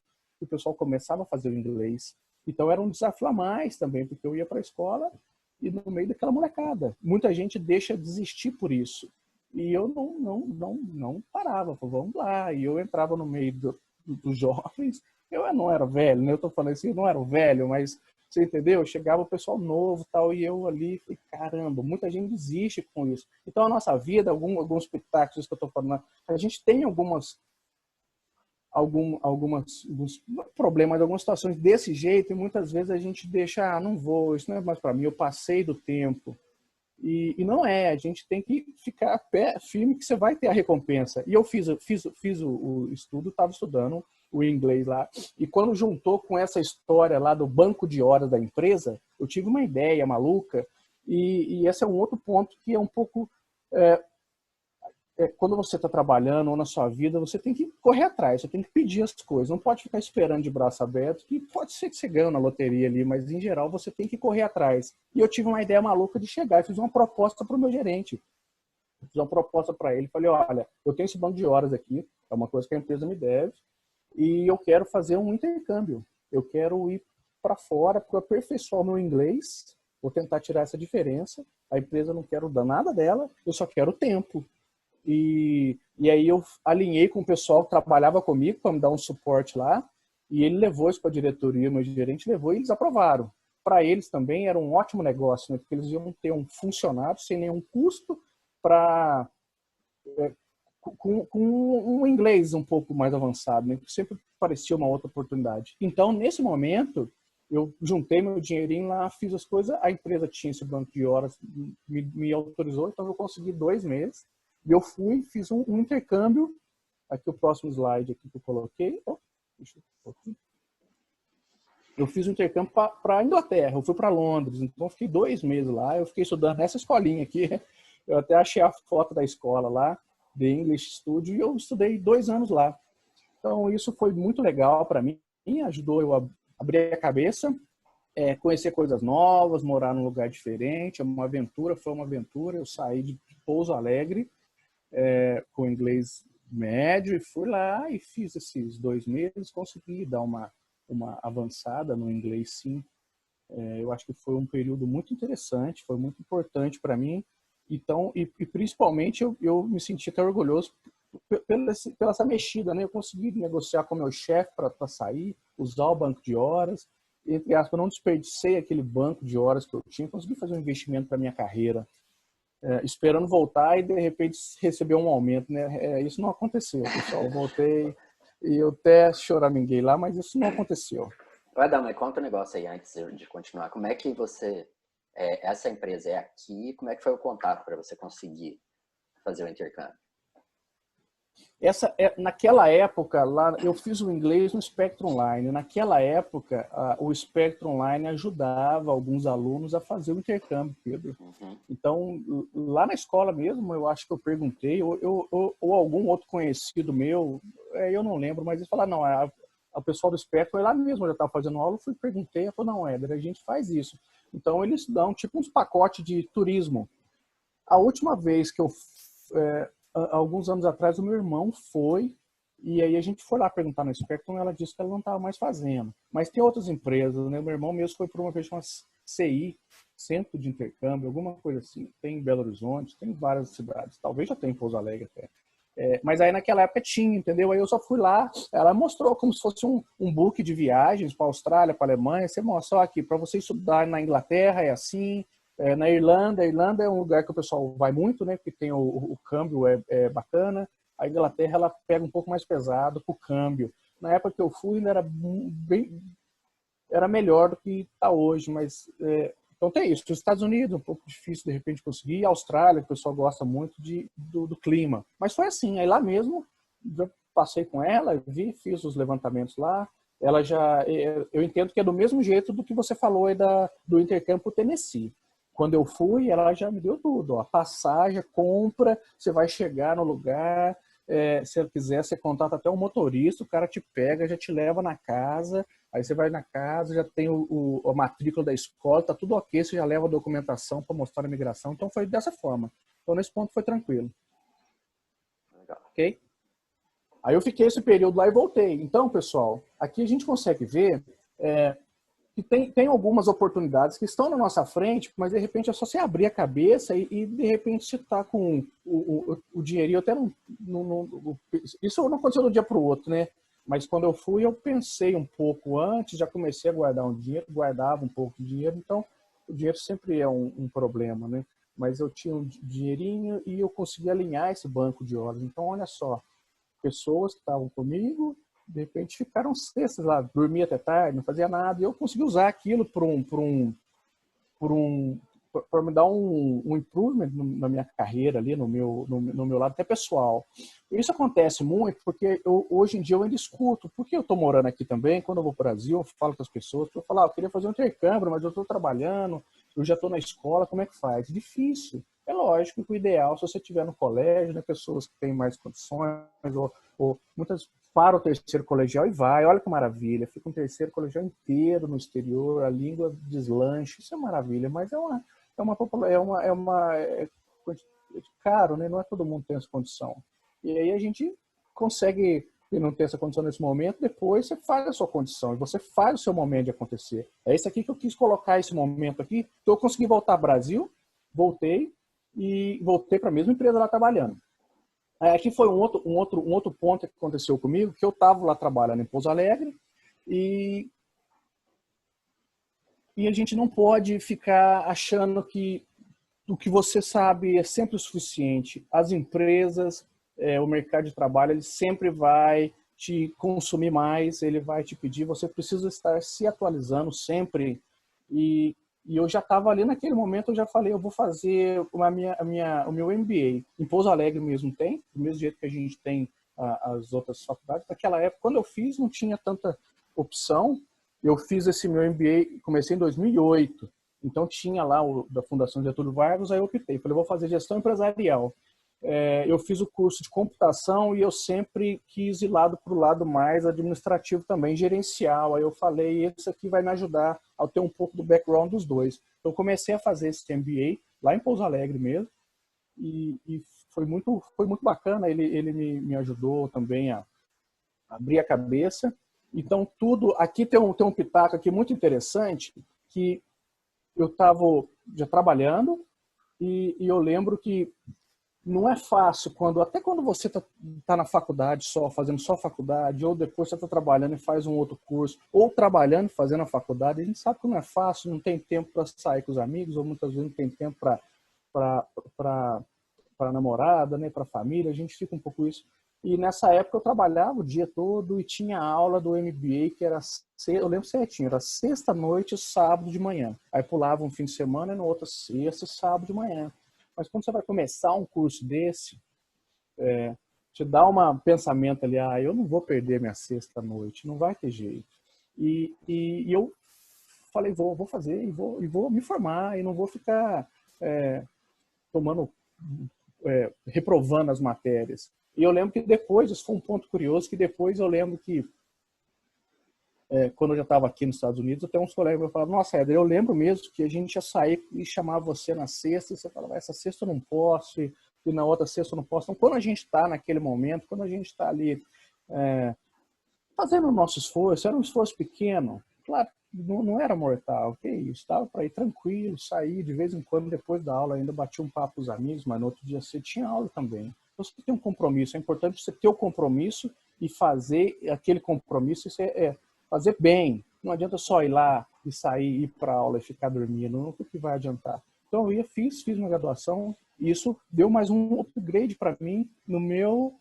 A: pessoal começava a fazer o inglês. Então era um desafio a mais também, porque eu ia para a escola e no meio daquela molecada. Muita gente deixa de desistir por isso. E eu não parava, vamos lá. E eu entrava no meio dos jovens. Eu não era velho, né? Eu estou falando assim, eu não era velho, mas você entendeu? Chegava o pessoal novo tal, e eu ali, falei, caramba, muita gente desiste com isso. Então a nossa vida, alguns pitacos que eu estou falando, a gente tem alguns problemas, algumas situações desse jeito, e muitas vezes a gente deixa, não vou, isso não é mais para mim, eu passei do tempo. E não é, a gente tem que ficar pé firme que você vai ter a recompensa. E eu fiz o estudo, estava estudando o inglês lá, e quando juntou com essa história lá do banco de horas da empresa, eu tive uma ideia maluca, e esse é um outro ponto que é um pouco... quando você está trabalhando ou na sua vida, você tem que correr atrás, você tem que pedir as coisas. Não pode ficar esperando de braço aberto, que pode ser que você ganhe na loteria ali, mas em geral você tem que correr atrás. E eu tive uma ideia maluca de chegar e fiz uma proposta para o meu gerente. Fiz uma proposta para ele, falei, olha, eu tenho esse banco de horas aqui, é uma coisa que a empresa me deve, e eu quero fazer um intercâmbio. Eu quero ir para fora para aperfeiçoar o meu inglês, vou tentar tirar essa diferença. A empresa não quero dar nada dela, eu só quero tempo. E aí eu alinhei com o pessoal que trabalhava comigo para me dar um suporte lá, e ele levou isso para a diretoria, meu gerente levou e eles aprovaram. Para eles também era um ótimo negócio, né? Porque eles iam ter um funcionário sem nenhum custo com um inglês um pouco mais avançado, né? Que sempre parecia uma outra oportunidade. Então, nesse momento, eu juntei meu dinheirinho lá, fiz as coisas, a empresa tinha esse banco de horas, me autorizou, então eu consegui 2 meses. E eu fui, fiz um intercâmbio. Aqui o próximo slide aqui que eu coloquei. Eu fiz um intercâmbio para a Inglaterra. Eu fui para Londres. Então eu fiquei 2 meses lá. Eu fiquei estudando nessa escolinha aqui. Eu até achei a foto da escola lá, The English Studio, e eu estudei 2 anos lá. Então isso foi muito legal para mim. Ajudou eu a abrir a cabeça, conhecer coisas novas, morar num lugar diferente. Foi uma aventura. Eu saí de Pouso Alegre, com inglês médio, e fui lá e fiz esses 2 meses, consegui dar uma avançada no inglês, sim. Eu acho que foi um período muito interessante, foi muito importante para mim. Então, e principalmente eu me senti até orgulhoso pela essa mexida, né? Eu consegui negociar com o meu chefe para sair, usar o banco de horas, entre aspas, eu não desperdicei aquele banco de horas que eu tinha, consegui fazer um investimento para minha carreira, esperando voltar e de repente receber um aumento, né? Isso não aconteceu, pessoal. Eu voltei e eu até choraminguei lá, mas isso não aconteceu.
B: Vai dar, mas conta um negócio aí antes de continuar. Como é que você, essa empresa é aqui, como é que foi o contato para você conseguir fazer o intercâmbio?
A: Naquela época, lá, eu fiz o inglês no Spectrum Online. Naquela época, o Spectrum Online ajudava alguns alunos a fazer o intercâmbio, Pedro.
B: Uhum.
A: Então, lá na escola mesmo, eu acho que eu perguntei, ou algum outro conhecido meu, eu não lembro, mas eles falaram, não, o pessoal do Spectrum foi lá mesmo, eu já estava fazendo aula, eu fui perguntei, eu falei, não, Éder, a gente faz isso. Então, eles dão tipo uns pacotes de turismo. A última vez que alguns anos atrás, o meu irmão foi, e aí a gente foi lá perguntar no Spectrum, ela disse que ela não estava mais fazendo. Mas tem outras empresas, né? O meu irmão mesmo foi para uma vez chamada CI, Centro de Intercâmbio, alguma coisa assim. Tem em Belo Horizonte, tem em várias cidades. Talvez já tenha em Pouso Alegre até. Mas aí naquela época tinha, entendeu? Aí eu só fui lá, ela mostrou como se fosse um book de viagens para a Austrália, para a Alemanha. Você mostrou aqui, para você estudar na Inglaterra é assim, na Irlanda. A Irlanda é um lugar que o pessoal vai muito, né? Porque tem o câmbio bacana. A Inglaterra ela pega um pouco mais pesado com o câmbio. Na época que eu fui ainda era melhor do que está hoje, mas então tem isso. Os Estados Unidos um pouco difícil de repente conseguir. A Austrália, o pessoal gosta muito do clima. Mas foi assim. Aí lá mesmo, já passei com ela, fiz os levantamentos lá. Ela já, eu entendo que é do mesmo jeito do que você falou aí do intercâmbio pro Tennessee. Quando eu fui, ela já me deu tudo. Ó, passagem, compra, você vai chegar no lugar. Se ela quiser, você contata até um motorista, o cara te pega, já te leva na casa. Aí você vai na casa, já tem a matrícula da escola, tá tudo ok, você já leva a documentação para mostrar a imigração. Então foi dessa forma. Então nesse ponto foi tranquilo.
B: Legal.
A: Ok? Aí eu fiquei esse período lá e voltei. Então, pessoal, aqui a gente consegue ver que tem algumas oportunidades que estão na nossa frente, mas de repente é só você abrir a cabeça e de repente você está com o dinheirinho. Até isso não aconteceu de um dia para o outro, né? Mas quando eu fui, eu pensei um pouco antes, já comecei a guardar um dinheiro, guardava um pouco de dinheiro, então o dinheiro sempre é um problema, né? Mas eu tinha um dinheirinho e eu consegui alinhar esse banco de horas. Então, olha só, pessoas que estavam comigo, de repente ficaram cestas lá, dormia até tarde, não fazia nada, e eu consegui usar aquilo para me dar um improvement na minha carreira ali, no meu lado até pessoal. Isso acontece muito porque hoje em dia eu ainda escuto, porque eu estou morando aqui também, quando eu vou para o Brasil, eu falo com as pessoas, eu falo, eu queria fazer um intercâmbio, mas eu estou trabalhando, eu já estou na escola, como é que faz? Difícil. É lógico que o ideal, se você estiver no colégio, né, pessoas que têm mais condições, ou muitas para o terceiro colegial e vai, olha que maravilha, fica um terceiro colegial inteiro no exterior, a língua deslancha, isso é maravilha, mas é caro, né? Não é todo mundo tem essa condição. E aí a gente consegue, e não ter essa condição nesse momento, depois você faz a sua condição, e você faz o seu momento de acontecer. É isso aqui que eu quis colocar, esse momento aqui, então eu consegui voltar ao Brasil, voltei para a mesma empresa lá trabalhando. Aqui foi um outro ponto que aconteceu comigo, que eu estava lá trabalhando em Pouso Alegre e a gente não pode ficar achando que o que você sabe é sempre o suficiente. As empresas, o mercado de trabalho, ele sempre vai te consumir mais, ele vai te pedir, você precisa estar se atualizando sempre. E eu já estava ali naquele momento, eu já falei, eu vou fazer o meu MBA. Em Pouso Alegre mesmo tem, do mesmo jeito que a gente tem as outras faculdades. Naquela época, quando eu fiz, não tinha tanta opção. Eu fiz esse meu MBA, comecei em 2008. Então tinha lá da Fundação Getúlio Vargas, aí eu optei. Falei, vou fazer gestão empresarial. Eu fiz o curso de computação e eu sempre quis ir para o lado mais administrativo também, gerencial. Aí eu falei, isso aqui vai me ajudar a ter um pouco do background dos dois. Então comecei a fazer esse MBA lá em Pouso Alegre mesmo e foi muito bacana. Ele me ajudou também a abrir a cabeça. Então tudo, aqui tem um pitaco aqui muito interessante, que eu estava já trabalhando e eu lembro que não é fácil, até quando você tá na faculdade só, fazendo só faculdade, ou depois você está trabalhando e faz um outro curso, ou trabalhando e fazendo a faculdade, a gente sabe que não é fácil, não tem tempo para sair com os amigos, ou muitas vezes não tem tempo para namorada, né, para família, a gente fica um pouco isso. E nessa época eu trabalhava o dia todo e tinha aula do MBA, que era, eu lembro certinho, era sexta-noite e sábado de manhã. Aí pulava um fim de semana e no outro sexta e sábado de manhã. Mas quando você vai começar um curso desse, te dá um pensamento ali, eu não vou perder minha sexta-noite, não vai ter jeito. E eu falei, vou fazer e vou me formar e não vou ficar tomando, reprovando as matérias. E eu lembro que depois, isso foi um ponto curioso, que depois eu lembro que quando eu já estava aqui nos Estados Unidos, até uns colegas me falavam, nossa, Éder, eu lembro mesmo que a gente ia sair e chamar você na sexta, e você falava, essa sexta eu não posso, e na outra sexta eu não posso. Então, quando a gente está naquele momento, quando a gente está ali fazendo o nosso esforço, era um esforço pequeno, claro, não era mortal, que isso, estava para ir tranquilo, sair de vez em quando, depois da aula, ainda batia um papo com os amigos, mas no outro dia você tinha aula também. Então, você tem um compromisso, é importante você ter o compromisso e fazer aquele compromisso, isso fazer bem. Não adianta só ir lá e sair, ir para a aula e ficar dormindo. Não, o que vai adiantar? Então, eu fiz uma graduação e isso deu mais um upgrade para mim no meu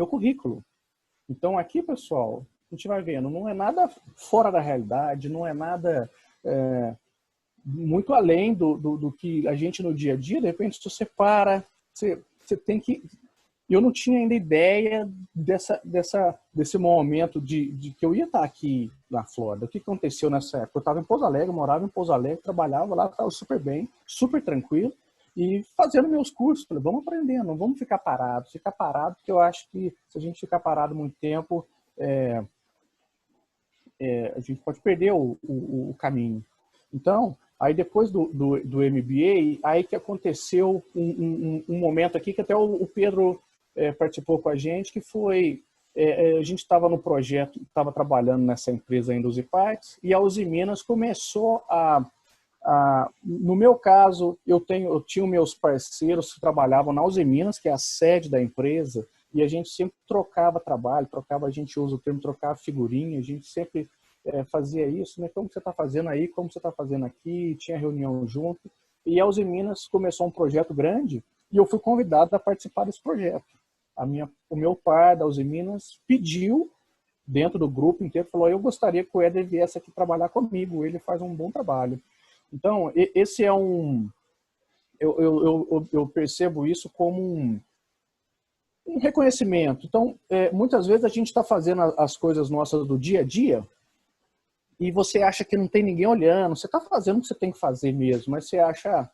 A: currículo. Então, aqui, pessoal, a gente vai vendo, não é nada fora da realidade, não é nada muito além do que a gente no dia a dia, de repente, se você para, você tem que... Eu não tinha ainda ideia desse momento de que eu ia estar aqui na Flórida. O que aconteceu nessa época? Eu estava em Pouso Alegre, morava em Pouso Alegre, trabalhava lá, estava super bem, super tranquilo, e fazendo meus cursos. Falei, vamos aprender, não vamos ficar parados. Ficar parado, porque eu acho que se a gente ficar parado muito tempo, a gente pode perder o caminho. Então, aí depois do MBA, aí que aconteceu um momento aqui que até o Pedro participou com a gente, que foi, a gente estava no projeto, estava trabalhando nessa empresa ainda, Uzi Parts, e a Uzi Minas começou no meu caso, eu tinha meus parceiros que trabalhavam na Uzi Minas, que é a sede da empresa, e a gente sempre trocava trabalho, a gente usa o termo trocar figurinha, a gente sempre fazia isso, né? Como você está fazendo aí, como você está fazendo aqui, tinha reunião junto. E a Uzi Minas começou um projeto grande e eu fui convidado a participar desse projeto. O meu par da Uzi Minas pediu, dentro do grupo inteiro, falou, eu gostaria que o Éder viesse aqui trabalhar comigo, ele faz um bom trabalho. Então, esse é eu percebo isso como um reconhecimento. Então, muitas vezes a gente está fazendo as coisas nossas do dia a dia e você acha que não tem ninguém olhando. Você está fazendo o que você tem que fazer mesmo, mas você acha,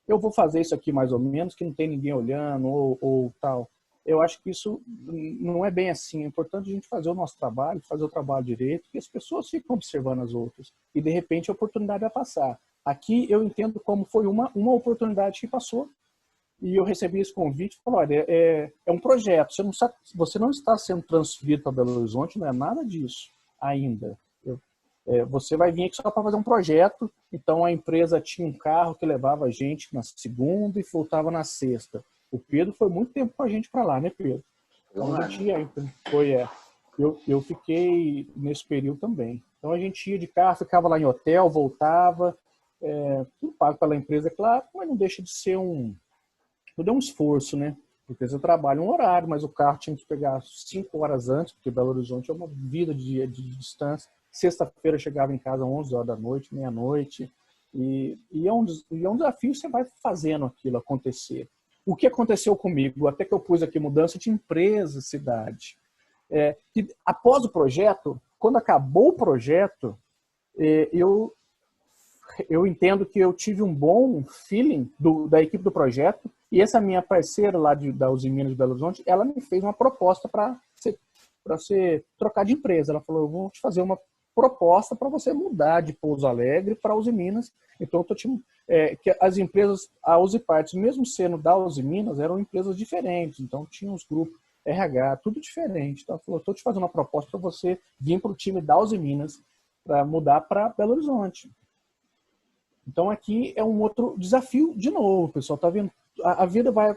A: eu vou fazer isso aqui mais ou menos, que não tem ninguém olhando ou tal. Eu acho que isso não é bem assim. É importante a gente fazer o nosso trabalho, fazer o trabalho direito, porque as pessoas ficam observando as outras e, de repente, a oportunidade vai passar. Aqui eu entendo como foi uma oportunidade que passou. E eu recebi esse convite e falei, olha, é um projeto, você não está sendo transferido para Belo Horizonte, não é nada disso ainda. Você vai vir aqui só para fazer um projeto, então a empresa tinha um carro que levava a gente na segunda e voltava na sexta. O Pedro foi muito tempo com a gente para lá, né, Pedro? Então a gente ia, eu fiquei nesse período também. Então a gente ia de carro, ficava lá em hotel, voltava, tudo pago pela empresa, é claro, mas não deixa de ser tudo é um esforço, né? Porque você trabalha um horário, mas o carro tinha que pegar 5 horas antes, porque Belo Horizonte é uma vida de distância. Sexta-feira eu chegava em casa às 11 horas da noite, meia-noite. E é um desafio, você vai fazendo aquilo acontecer. O que aconteceu comigo, até que eu pus aqui mudança de empresa, cidade. Que após o projeto, quando acabou o projeto, eu entendo que eu tive um bom feeling da equipe do projeto e essa minha parceira lá da Uzi Minas de Belo Horizonte, ela me fez uma proposta para você trocar de empresa. Ela falou, eu vou te fazer uma proposta para você mudar de Pouso Alegre para Uzi Minas. Então, que as empresas, a Uzi Parts, mesmo sendo da Uzi Minas, eram empresas diferentes. Então, tinha os grupos RH, tudo diferente. Então, ela falou, estou te fazendo uma proposta para você vir para o time da Uzi Minas para mudar para Belo Horizonte. Então, aqui é um outro desafio, de novo, o pessoal está vendo a vida vai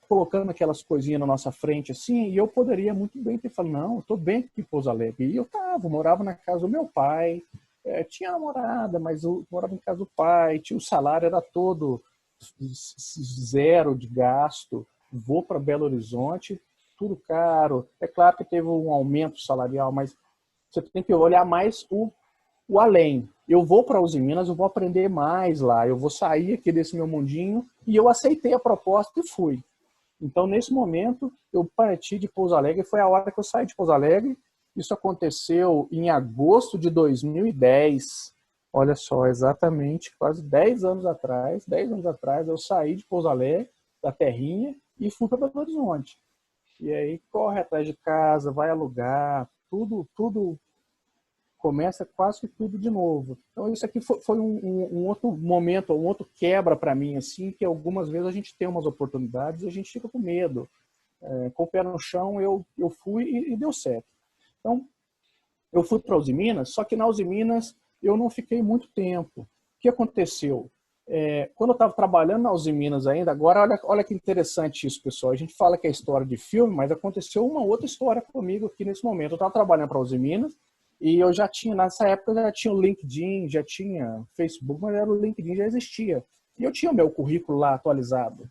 A: colocando aquelas coisinhas na nossa frente, assim, e eu poderia muito bem ter falado, não, eu tô bem aqui em Pouso Alegre. E eu morava na casa do meu pai, tinha namorada, mas eu morava em casa do pai, tinha o salário, era todo zero de gasto, vou para Belo Horizonte, tudo caro. É claro que teve um aumento salarial, mas você tem que olhar mais o além. Eu vou para Uzi Minas, eu vou aprender mais lá, eu vou sair aqui desse meu mundinho, e eu aceitei a proposta e fui. Então, nesse momento, eu parti de Pouso Alegre, foi a hora que eu saí de Pouso Alegre. Isso aconteceu em agosto de 2010. Olha só, exatamente, quase 10 anos atrás. 10 anos atrás, eu saí de Pouso Alegre, da terrinha, e fui para Belo Horizonte. E aí, corre atrás de casa, vai alugar, tudo começa quase que tudo de novo. Então, isso aqui foi um outro momento, um outro quebra para mim, assim, que algumas vezes a gente tem umas oportunidades e a gente fica com medo. Com o pé no chão, eu fui e deu certo. Então, eu fui para a Uzi Minas, só que na Uzi Minas eu não fiquei muito tempo. O que aconteceu? Quando eu estava trabalhando na Uzi Minas ainda, agora olha que interessante isso, pessoal. A gente fala que é história de filme, mas aconteceu uma outra história comigo aqui nesse momento. Eu estava trabalhando para a Uzi Minas, e eu já tinha, nessa época, já tinha o LinkedIn, já tinha Facebook, mas era o LinkedIn, já existia. E eu tinha o meu currículo lá atualizado.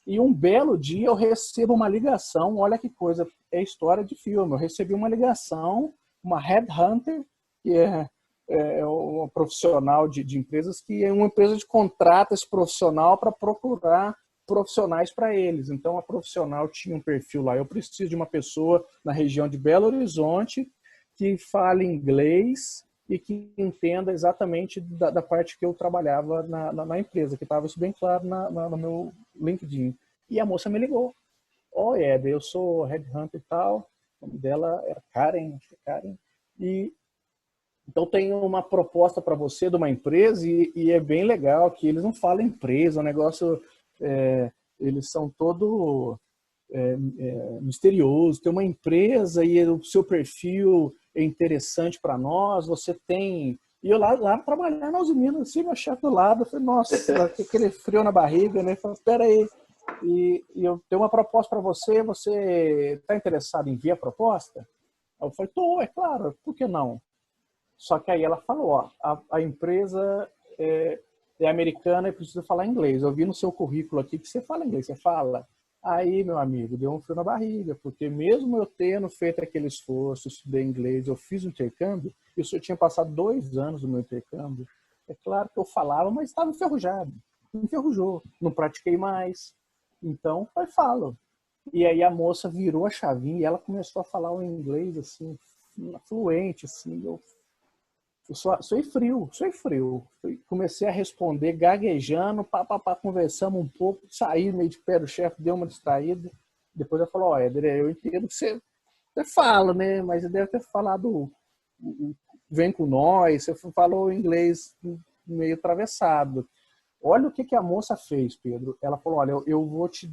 A: E um belo dia eu recebo uma ligação, olha que coisa, é história de filme. Eu recebi uma ligação, uma headhunter, que é uma profissional de empresas, que é uma empresa que contrata esse profissional para procurar profissionais para eles. Então a profissional tinha um perfil lá. Eu preciso de uma pessoa na região de Belo Horizonte que fale inglês e que entenda exatamente da parte que eu trabalhava na empresa, que estava isso bem claro no meu LinkedIn. E a moça me ligou. Oi, Éder, eu sou headhunter e tal. O nome dela era Karen, acho que é Karen. E então tenho uma proposta para você de uma empresa e é bem legal que eles não falam empresa, o negócio, eles são todo misterioso. Tem uma empresa e o seu perfil é interessante para nós, você tem... E eu lá trabalhando nas Minas, assim, meu chefe do lado, eu falei, nossa, aquele frio na barriga, né? Eu falei, espera aí, e eu tenho uma proposta para você está interessado em ver a proposta? Eu falei, tô, é claro, por que não? Só que aí ela falou, ó, a empresa é americana e precisa falar inglês. Eu vi no seu currículo aqui que você fala inglês, você fala. Aí, meu amigo, deu um frio na barriga, porque mesmo eu tendo feito aquele esforço, estudei inglês, eu fiz um intercâmbio, isso eu tinha passado 2 anos no meu intercâmbio. É claro que eu falava, mas estava enferrujado. Enferrujou. Não pratiquei mais. Então, eu falo. E aí a moça virou a chavinha e ela começou a falar o inglês, assim, fluente, assim. Eu sou frio. Comecei a responder gaguejando, conversamos um pouco, saí meio de pé do chefe, deu uma distraída. Depois ela falou, Éder, eu entendo que você fala, né? Mas você deve ter falado vem com nós, você falou inglês meio atravessado. Olha o que a moça fez, Pedro. Ela falou, olha, eu vou te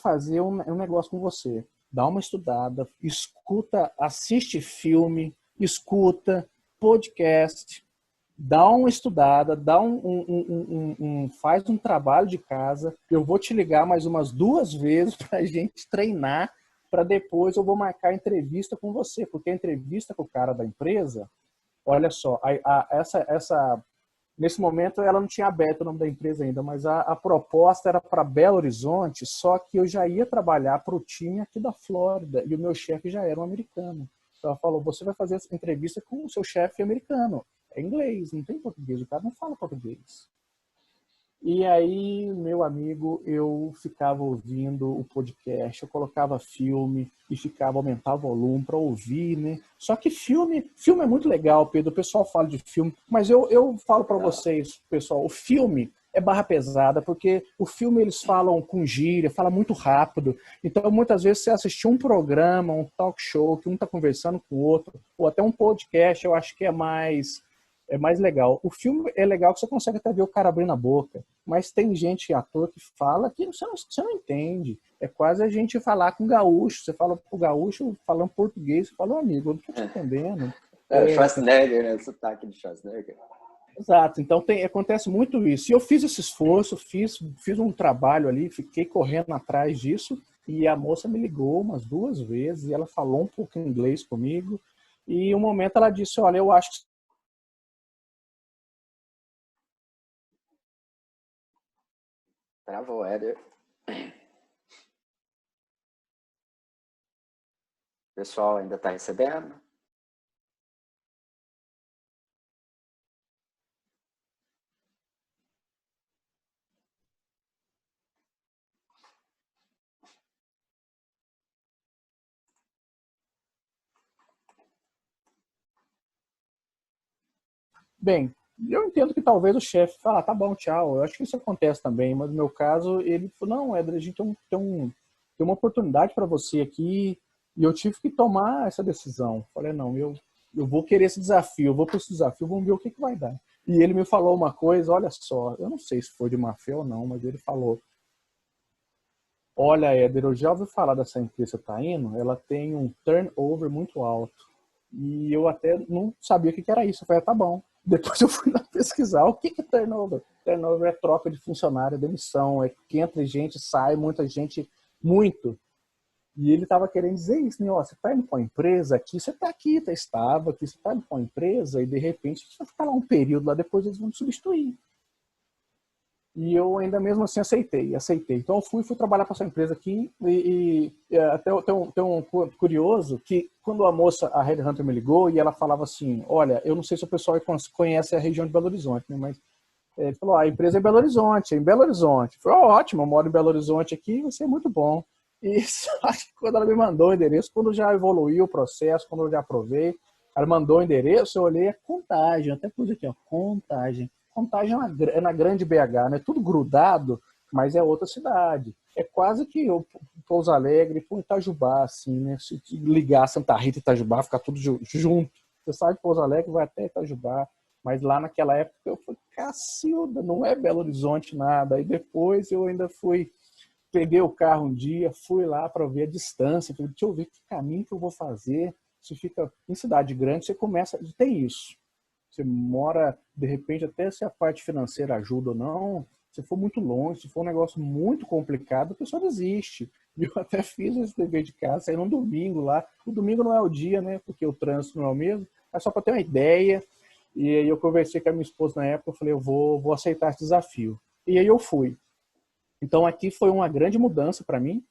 A: fazer um negócio com você. Dá uma estudada, escuta, assiste filme, escuta podcast, dá uma estudada, faz um trabalho de casa. Eu vou te ligar mais umas 2 vezes para a gente treinar, para depois eu vou marcar entrevista com você, porque a entrevista com o cara da empresa, olha só, nesse momento ela não tinha aberto o nome da empresa ainda, mas a proposta era para Belo Horizonte, só que eu já ia trabalhar para o time aqui da Flórida e o meu chefe já era um americano. Então ela falou, você vai fazer essa entrevista com o seu chefe americano. É inglês, não tem português, o cara não fala português. E aí, meu amigo, eu ficava ouvindo o podcast, eu colocava filme e aumentava o volume para ouvir, né? Só que filme é muito legal, Pedro, o pessoal fala de filme, mas eu falo para vocês, pessoal, o filme é barra pesada, porque o filme eles falam com gíria, fala muito rápido. Então, muitas vezes, você assistir um programa, um talk show, que um está conversando com o outro, ou até um podcast, eu acho que é mais legal. O filme é legal que você consegue até ver o cara abrindo a boca, mas tem gente, ator, que fala que você não entende. É quase a gente falar com gaúcho. Você fala pro gaúcho falando português, você fala, amigo, eu não tô te entendendo.
B: O Schwarzenegger, né? O sotaque de Schwarzenegger.
A: Exato, então acontece muito isso. E eu fiz esse esforço, fiz um trabalho ali, fiquei correndo atrás disso, e a moça me ligou umas 2 vezes, e ela falou um pouco em inglês comigo, e um momento ela disse, olha, eu acho que...
B: Travou, Éder. O pessoal ainda está recebendo?
A: Bem, eu entendo que talvez o chefe fale, tá bom, tchau. Eu acho que isso acontece também, mas no meu caso, ele falou, não, Éder, a gente tem uma oportunidade para você aqui, e eu tive que tomar essa decisão. Falei, não, eu vou querer esse desafio, eu vou para esse desafio, vamos ver o que vai dar. E ele me falou uma coisa, olha só, eu não sei se foi de má fé ou não, mas ele falou, olha, Éder, eu já ouvi falar dessa empresa que está indo, ela tem um turnover muito alto. E eu até não sabia o que era isso. Eu falei, tá bom. Depois eu fui lá pesquisar o que é turnover. Turnover é troca de funcionário, é demissão, é que entra gente, sai, muita gente, muito. E ele estava querendo dizer isso, né? Ó, você está indo para uma empresa aqui, você está aqui, tá estável aqui, você está indo para uma empresa e de repente você vai ficar lá um período lá, depois eles vão te substituir. E eu ainda mesmo assim aceitei. Então eu fui trabalhar para essa empresa aqui e até tem um curioso que quando a moça, a Headhunter me ligou e ela falava assim, olha, eu não sei se o pessoal conhece a região de Belo Horizonte, né, mas ele falou, a empresa é em Belo Horizonte, é em Belo Horizonte. Eu falei, ótimo, eu moro em Belo Horizonte aqui, vai ser muito bom. E só que quando ela me mandou o endereço, quando já evoluiu o processo, quando eu já aprovei, ela mandou o endereço, eu olhei a Contagem, até pus aqui, ó, Contagem. Contagem é na grande BH, né? Tudo grudado, mas é outra cidade. É quase que o Pouso Alegre com Itajubá, assim, né? Se ligar Santa Rita e Itajubá, ficar tudo junto. Você sai de Pouso Alegre, vai até Itajubá. Mas lá naquela época eu falei, cacilda, não é Belo Horizonte nada. Aí depois eu ainda peguei o carro um dia, fui lá para ver a distância. Falei, deixa eu ver que caminho que eu vou fazer. Você fica em cidade grande, você começa, tem isso. Você mora, de repente, até se a parte financeira ajuda ou não, se for muito longe, se for um negócio muito complicado, a pessoa desiste. E eu até fiz esse dever de casa, saí num domingo lá. O domingo não é o dia, né? Porque o trânsito não é o mesmo. Mas só para ter uma ideia. E aí eu conversei com a minha esposa na época, eu falei, eu vou aceitar esse desafio. E aí eu fui. Então aqui foi uma grande mudança para mim.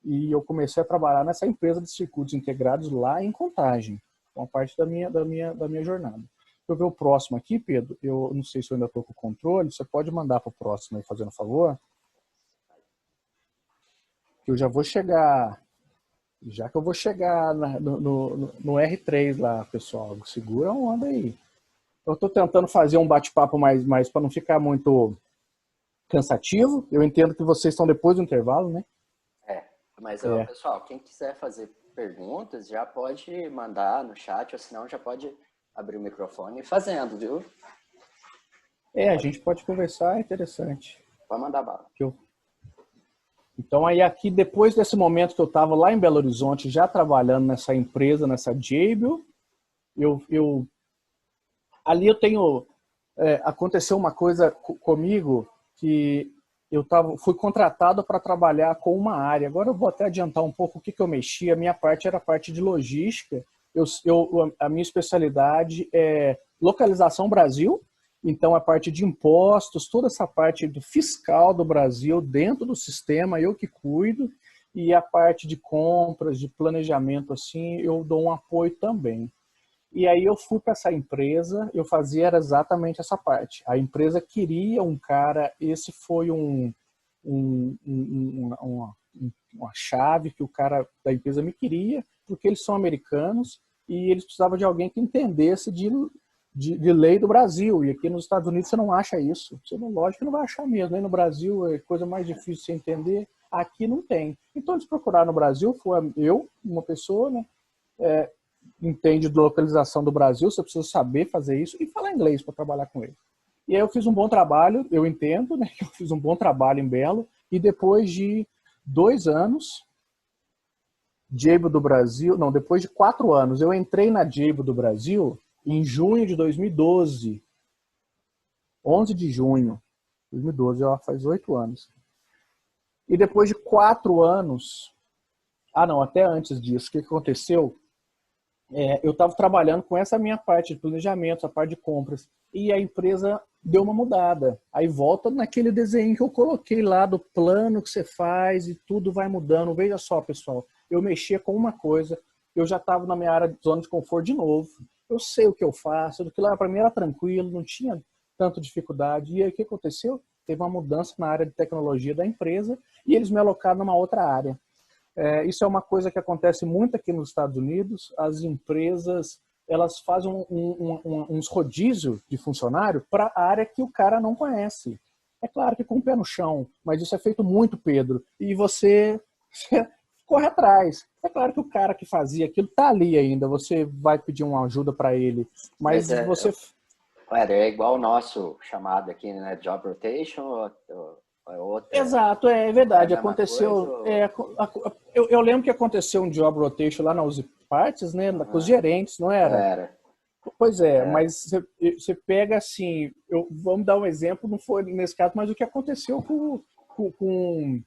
A: E eu comecei a trabalhar nessa empresa de circuitos integrados lá em Contagem. Uma parte da minha jornada. Eu ver o próximo aqui, Pedro. Eu não sei se eu ainda estou com o controle. Você pode mandar para o próximo aí, fazendo favor? Que eu já vou chegar. Já que eu vou chegar no R3 lá, pessoal. Segura a onda aí. Eu estou tentando fazer um bate-papo mais para não ficar muito cansativo. Eu entendo que vocês estão depois do intervalo, né?
B: Mas,
A: É.
B: pessoal, quem quiser fazer perguntas já pode mandar no chat, ou senão já pode abrir o microfone e ir fazendo, viu?
A: A gente pode conversar, é interessante.
B: Pode mandar bala.
A: Então, aí aqui, depois desse momento que eu estava lá em Belo Horizonte, já trabalhando nessa empresa, nessa Jabil, ali eu tenho... aconteceu uma coisa comigo que fui contratado para trabalhar com uma área. Agora eu vou até adiantar um pouco o que eu mexi. A minha parte era a parte de logística. A minha especialidade é localização Brasil, então a parte de impostos, toda essa parte do fiscal do Brasil dentro do sistema, eu que cuido, e a parte de compras, de planejamento, assim, eu dou um apoio também. E aí eu fui para essa empresa, eu fazia era exatamente essa parte. A empresa queria um cara, esse foi uma chave que o cara da empresa me queria, porque eles são americanos e eles precisavam de alguém que entendesse de lei do Brasil. E aqui nos Estados Unidos você não acha isso. Você não, lógico que não vai achar mesmo. Aí no Brasil é coisa mais difícil de você entender. Aqui não tem. Então eles procuraram no Brasil, foi eu, uma pessoa, né? Entende de localização do Brasil, você precisa saber fazer isso e falar inglês para trabalhar com ele. E aí eu fiz um bom trabalho, eu entendo, né? Eu fiz um bom trabalho em Belo, e depois de 2 anos, Jabil do Brasil, não, depois de 4 anos, eu entrei na Jabil do Brasil em junho de 2012. 11 de junho de 2012, ó, faz 8 anos. E depois de 4 anos, não, até antes disso, o que aconteceu? Eu estava trabalhando com essa minha parte de planejamento, essa parte de compras, e a empresa deu uma mudada. Aí volta naquele desenho que eu coloquei lá do plano que você faz e tudo vai mudando. Veja só, pessoal, eu mexia com uma coisa, eu já estava na minha área de zona de conforto de novo, eu sei o que eu faço, do que lá para mim era tranquilo, não tinha tanta dificuldade. E aí o que aconteceu? Teve uma mudança na área de tecnologia da empresa e eles me alocaram numa outra área. Isso é uma coisa que acontece muito aqui nos Estados Unidos. As empresas elas fazem uns rodízios de funcionário para a área que o cara não conhece. É claro que com o pé no chão, mas isso é feito muito, Pedro. E você corre atrás. É claro que o cara que fazia aquilo está ali ainda. Você vai pedir uma ajuda para ele, mas você...
B: É igual o nosso chamado aqui, né? Job rotation ou outra?
A: Exato, é verdade.
B: Aconteceu.
A: Eu lembro que aconteceu um job rotation lá na Uzi Parts, né? Com os gerentes, não era?
B: Era.
A: Pois é, mas você pega assim, vamos dar um exemplo, não foi nesse caso, mas o que aconteceu com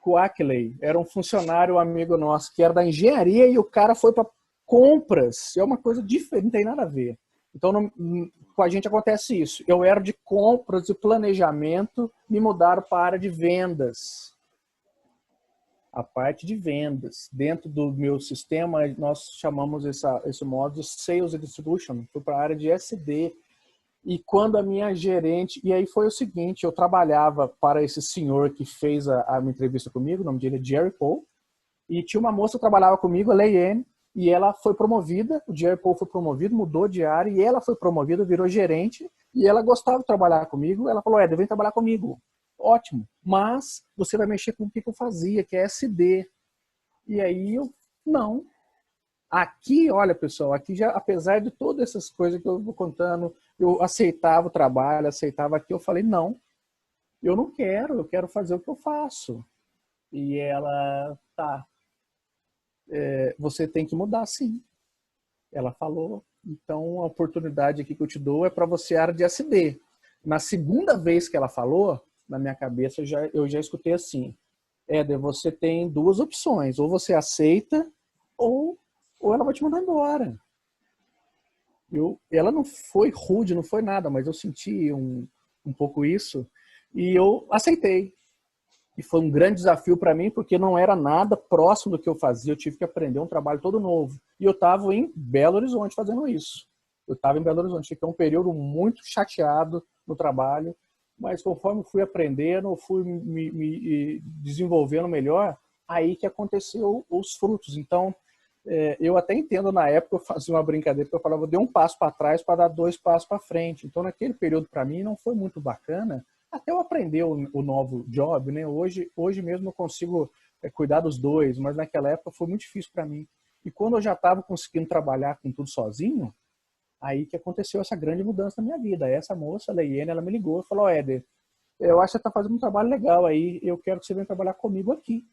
A: o Ackley. Era um funcionário amigo nosso que era da engenharia e o cara foi para compras. É uma coisa diferente, não tem nada a ver. Então, com a gente acontece isso. Eu era de compras e planejamento, me mudaram para a área de vendas. A parte de vendas. Dentro do meu sistema, nós chamamos esse modo de Sales and Distribution. Fui para a área de SD. E quando a minha gerente... E aí foi o seguinte, eu trabalhava para esse senhor que fez a minha entrevista comigo, o nome dele é Jerry Paul, e tinha uma moça que trabalhava comigo, a Leiane, e ela foi promovida, o Jerry Paul foi promovido, mudou de área, e ela foi promovida, virou gerente, e ela gostava de trabalhar comigo. Ela falou, vem trabalhar comigo. Ótimo, mas você vai mexer com o que eu fazia, que é SD. E aí eu, não. Aqui, olha pessoal, aqui já, apesar de todas essas coisas que eu vou contando, eu aceitava o trabalho, aceitava aqui, eu falei, não, eu não quero, eu quero fazer o que eu faço. E ela, tá, você tem que mudar sim. Ela falou, então a oportunidade aqui que eu te dou é para você área de SD. Na segunda vez que ela falou, na minha cabeça eu já escutei assim, Éder, você tem duas opções, ou você aceita, ou ela vai te mandar embora. Ela não foi rude, não foi nada, mas eu senti um pouco isso, e eu aceitei. E foi um grande desafio para mim, porque não era nada próximo do que eu fazia. Eu tive que aprender um trabalho todo novo. E eu estava em Belo Horizonte fazendo isso. Eu estava em Belo Horizonte. Fiquei um período muito chateado no trabalho, mas conforme fui aprendendo, fui me desenvolvendo melhor, aí que aconteceu os frutos. Então, eu até entendo, na época eu fazia uma brincadeira, que eu falava, dei um passo para trás para dar 2 passos para frente. Então, naquele período, para mim, não foi muito bacana, até eu aprender o novo job, né? Hoje mesmo eu consigo cuidar dos dois, mas naquela época foi muito difícil para mim. E quando eu já estava conseguindo trabalhar com tudo sozinho, aí que aconteceu essa grande mudança na minha vida. Essa moça, a Leiane, ela me ligou e falou, Éder, eu acho que você está fazendo um trabalho legal aí, eu quero que você venha trabalhar comigo aqui.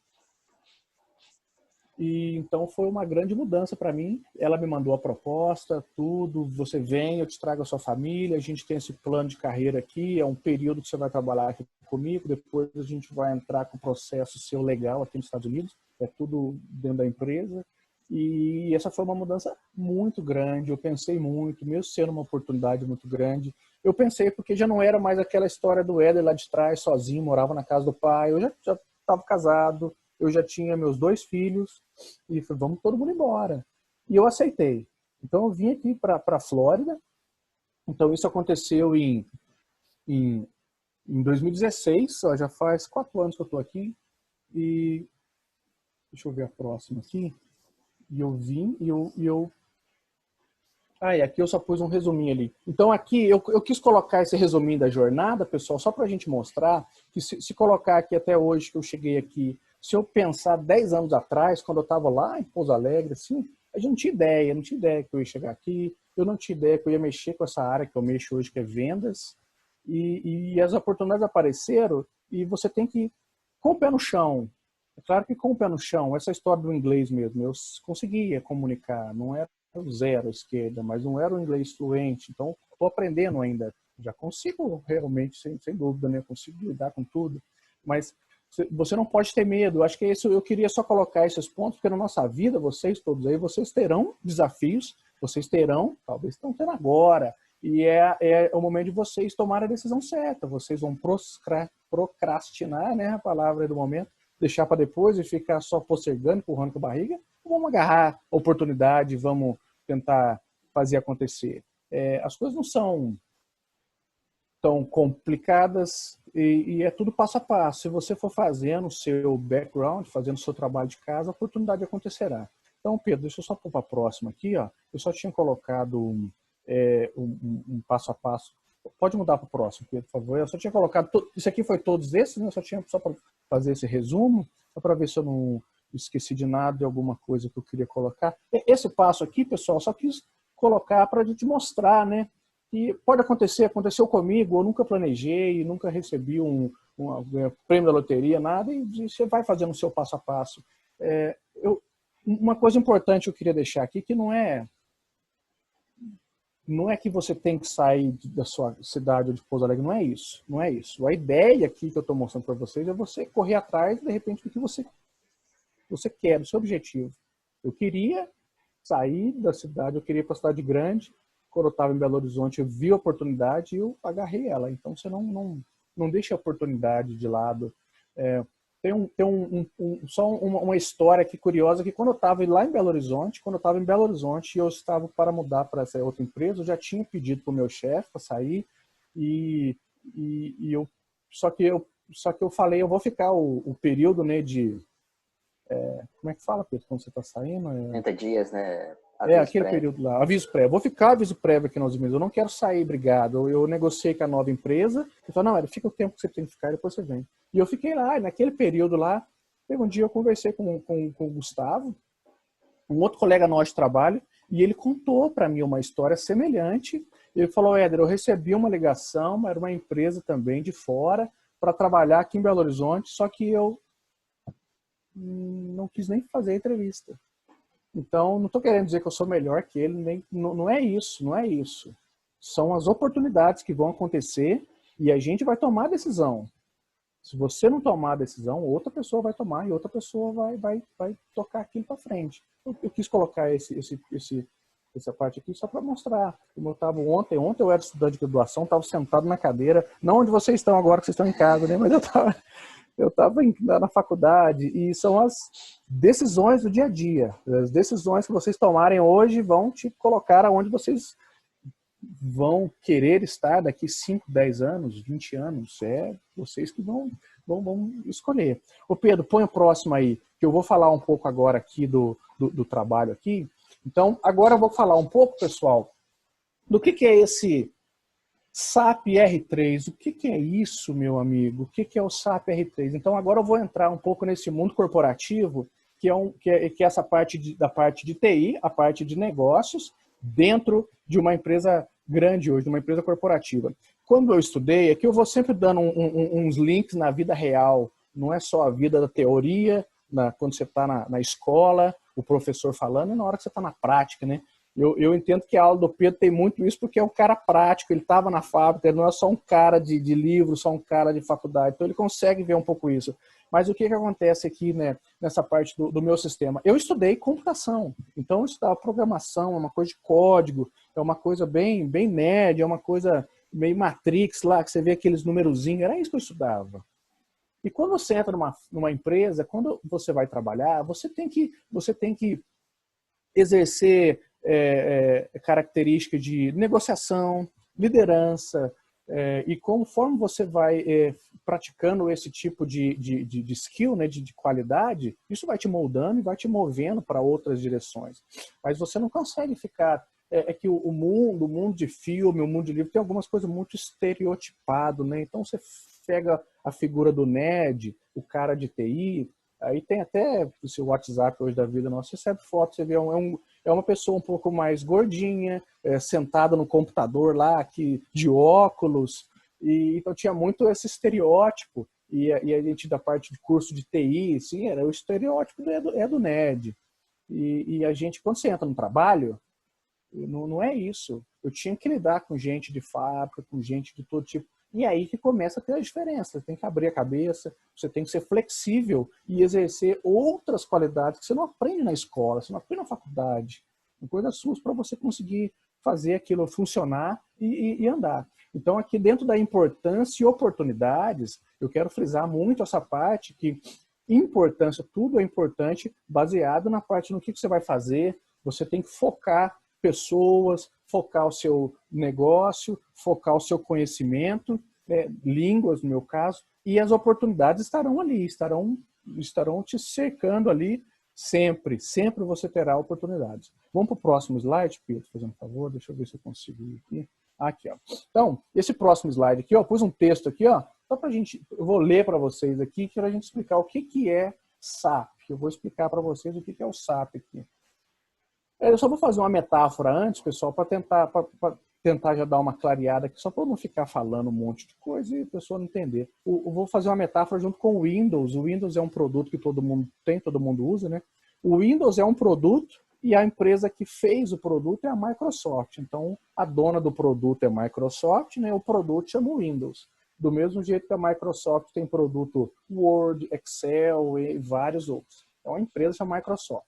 A: E então foi uma grande mudança para mim. Ela me mandou a proposta, tudo. Você vem, eu te trago a sua família. A gente tem esse plano de carreira aqui. É um período que você vai trabalhar aqui comigo. Depois a gente vai entrar com o processo seu legal aqui nos Estados Unidos. É tudo dentro da empresa. E essa foi uma mudança muito grande. Eu pensei muito, mesmo sendo uma oportunidade muito grande. Eu pensei porque já não era mais aquela história do Éder lá de trás, sozinho, morava na casa do pai. Eu já estava casado. Eu já tinha meus 2 filhos e falei, vamos todo mundo embora. E eu aceitei. Então eu vim aqui para a Flórida. Então isso aconteceu em 2016, já faz 4 anos que eu estou aqui. E deixa eu ver a próxima aqui. E eu vim e eu... e aqui eu só pus um resuminho ali. Então aqui eu quis colocar esse resuminho da jornada, pessoal, só para a gente mostrar que se colocar aqui até hoje que eu cheguei aqui, se eu pensar 10 anos atrás, quando eu estava lá em Pouso Alegre, assim, a gente não tinha ideia que eu ia chegar aqui, eu não tinha ideia que eu ia mexer com essa área que eu mexo hoje, que é vendas, e as oportunidades apareceram e você tem que ir com o pé no chão. É claro que com o pé no chão, essa história do inglês mesmo, eu conseguia comunicar, não era o zero à esquerda, mas não era o inglês fluente, então estou aprendendo ainda. Já consigo realmente, sem dúvida, né? Eu consigo lidar com tudo. Mas você não pode ter medo. Acho que isso, eu queria só colocar esses pontos, porque na nossa vida, vocês todos aí, vocês terão desafios, vocês terão, talvez estão tendo agora, e é o momento de vocês tomarem a decisão certa. Vocês vão procrastinar, né, a palavra do momento, deixar para depois e ficar só postergando, empurrando com a barriga, ou vamos agarrar a oportunidade, vamos tentar fazer acontecer. As coisas não são tão complicadas e é tudo passo a passo. Se você for fazendo o seu background, fazendo o seu trabalho de casa, a oportunidade acontecerá. Então, Pedro, deixa eu só pôr para a próxima aqui. Ó. Eu só tinha colocado um passo a passo. Pode mudar para o próximo, Pedro, por favor. Eu só tinha colocado... Isso aqui foi todos esses, né? Eu só tinha só para fazer esse resumo, só para ver se eu não esqueci de nada, de alguma coisa que eu queria colocar. Esse passo aqui, pessoal, só quis colocar para a gente mostrar, né? E pode acontecer, aconteceu comigo, eu nunca planejei, nunca recebi um prêmio da loteria, nada, e você vai fazendo o seu passo a passo. Uma coisa importante que eu queria deixar aqui, que não é que você tem que sair da sua cidade ou de Pouso Alegre, não é isso, não é isso. A ideia aqui que eu estou mostrando para vocês é você correr atrás, de repente, do que você quer, do seu objetivo. Eu queria sair da cidade, eu queria ir para a cidade grande. Quando eu estava em Belo Horizonte, eu vi a oportunidade e eu agarrei ela. Então, você não deixa a oportunidade de lado. Tem só uma história aqui curiosa, que quando eu estava lá em Belo Horizonte, e eu estava para mudar para essa outra empresa, eu já tinha pedido para o meu chefe para sair, só que eu falei, eu vou ficar o período, né, de... como é que fala, Pedro, quando você está saindo?
B: 30 dias, né?
A: Aquele período lá, aviso prévio. Vou ficar aviso prévio aqui nos meses. Eu não quero sair, obrigado. Eu negociei com a nova empresa. Eu falei, não, fica o tempo que você tem que ficar, depois você vem. E eu fiquei lá, e naquele período lá, um dia eu conversei com o Gustavo, um outro colega nosso de trabalho, e ele contou para mim uma história semelhante. Ele falou, Éder, eu recebi uma ligação, era uma empresa também de fora, para trabalhar aqui em Belo Horizonte, só que eu não quis nem fazer a entrevista. Então, não estou querendo dizer que eu sou melhor que ele, não é isso, não é isso. São as oportunidades que vão acontecer e a gente vai tomar a decisão. Se você não tomar a decisão, outra pessoa vai tomar e outra pessoa vai tocar aquilo para frente. Eu quis colocar essa parte aqui só para mostrar. Como eu estava ontem eu era estudante de graduação, estava sentado na cadeira, não onde vocês estão agora, que vocês estão em casa, né? Mas eu estava na faculdade, e são as decisões do dia a dia. As decisões que vocês tomarem hoje vão te colocar aonde vocês vão querer estar daqui 5, 10 anos, 20 anos. É vocês que vão escolher. Ô Pedro, põe o próximo aí, que eu vou falar um pouco agora aqui do trabalho aqui. Então, agora eu vou falar um pouco, pessoal, do que é esse SAP R3, o que é isso, meu amigo? O que é o SAP R3? Então, agora eu vou entrar um pouco nesse mundo corporativo, que é essa parte da parte de TI, a parte de negócios, dentro de uma empresa grande hoje, de uma empresa corporativa. Quando eu estudei, aqui eu vou sempre dando uns links na vida real, não é só a vida da teoria, quando você está na escola, o professor falando, e na hora que você está na prática, né? Eu entendo que a aula do Pedro tem muito isso, porque é um cara prático, ele estava na fábrica, ele não é só um cara de livro, só um cara de faculdade, então ele consegue ver um pouco isso. Mas o que acontece aqui, né, nessa parte do meu sistema? Eu estudei computação, então eu estudava programação, é uma coisa de código, é uma coisa bem nerd, é uma coisa meio Matrix lá, que você vê aqueles numerozinhos, era isso que eu estudava. E quando você entra numa empresa, quando você vai trabalhar, você tem que exercer características de negociação, liderança, e conforme você vai praticando esse tipo de skill, né, de qualidade, isso vai te moldando e vai te movendo para outras direções. Mas você não consegue ficar... que o mundo de filme, o mundo de livro, tem algumas coisas muito estereotipado, né? Então você pega a figura do nerd, o cara de TI, aí tem até o seu WhatsApp hoje da vida nossa, você recebe foto, você vê é uma pessoa um pouco mais gordinha, sentada no computador lá, de óculos, então tinha muito esse estereótipo, e a gente da parte de curso de TI, assim, era o estereótipo do nerd. E a gente, quando você entra no trabalho, não é isso. eu tinha que lidar com gente de fábrica, com gente de todo tipo. E aí que começa a ter a diferença. Você tem que abrir a cabeça, você tem que ser flexível e exercer outras qualidades que você não aprende na escola, você não aprende na faculdade. Coisas suas para você conseguir fazer aquilo funcionar e andar. Então, aqui dentro da importância e oportunidades, eu quero frisar muito essa parte que importância, tudo é importante, baseado na parte no que você vai fazer. Você tem que focar pessoas, focar o seu negócio, focar o seu conhecimento, línguas, no meu caso, e as oportunidades estarão ali, estarão te cercando ali sempre. Sempre você terá oportunidades. Vamos para o próximo slide, Pedro, fazendo um favor, deixa eu ver se eu consigo ir aqui. Aqui, ó. Então, esse próximo slide aqui, ó, pus um texto aqui, ó, só pra gente, eu vou ler para vocês aqui, para a gente explicar o que é SAP. Eu vou explicar para vocês o que é o SAP aqui. Eu só vou fazer uma metáfora antes, pessoal, para tentar já dar uma clareada aqui, só para não ficar falando um monte de coisa e a pessoa não entender. Eu vou fazer uma metáfora junto com o Windows. O Windows é um produto que todo mundo tem, todo mundo usa, né? O Windows é um produto e a empresa que fez o produto é a Microsoft. Então, a dona do produto é a Microsoft, né? O produto chama Windows. Do mesmo jeito que a Microsoft tem produto Word, Excel e vários outros. Então, a empresa chama Microsoft.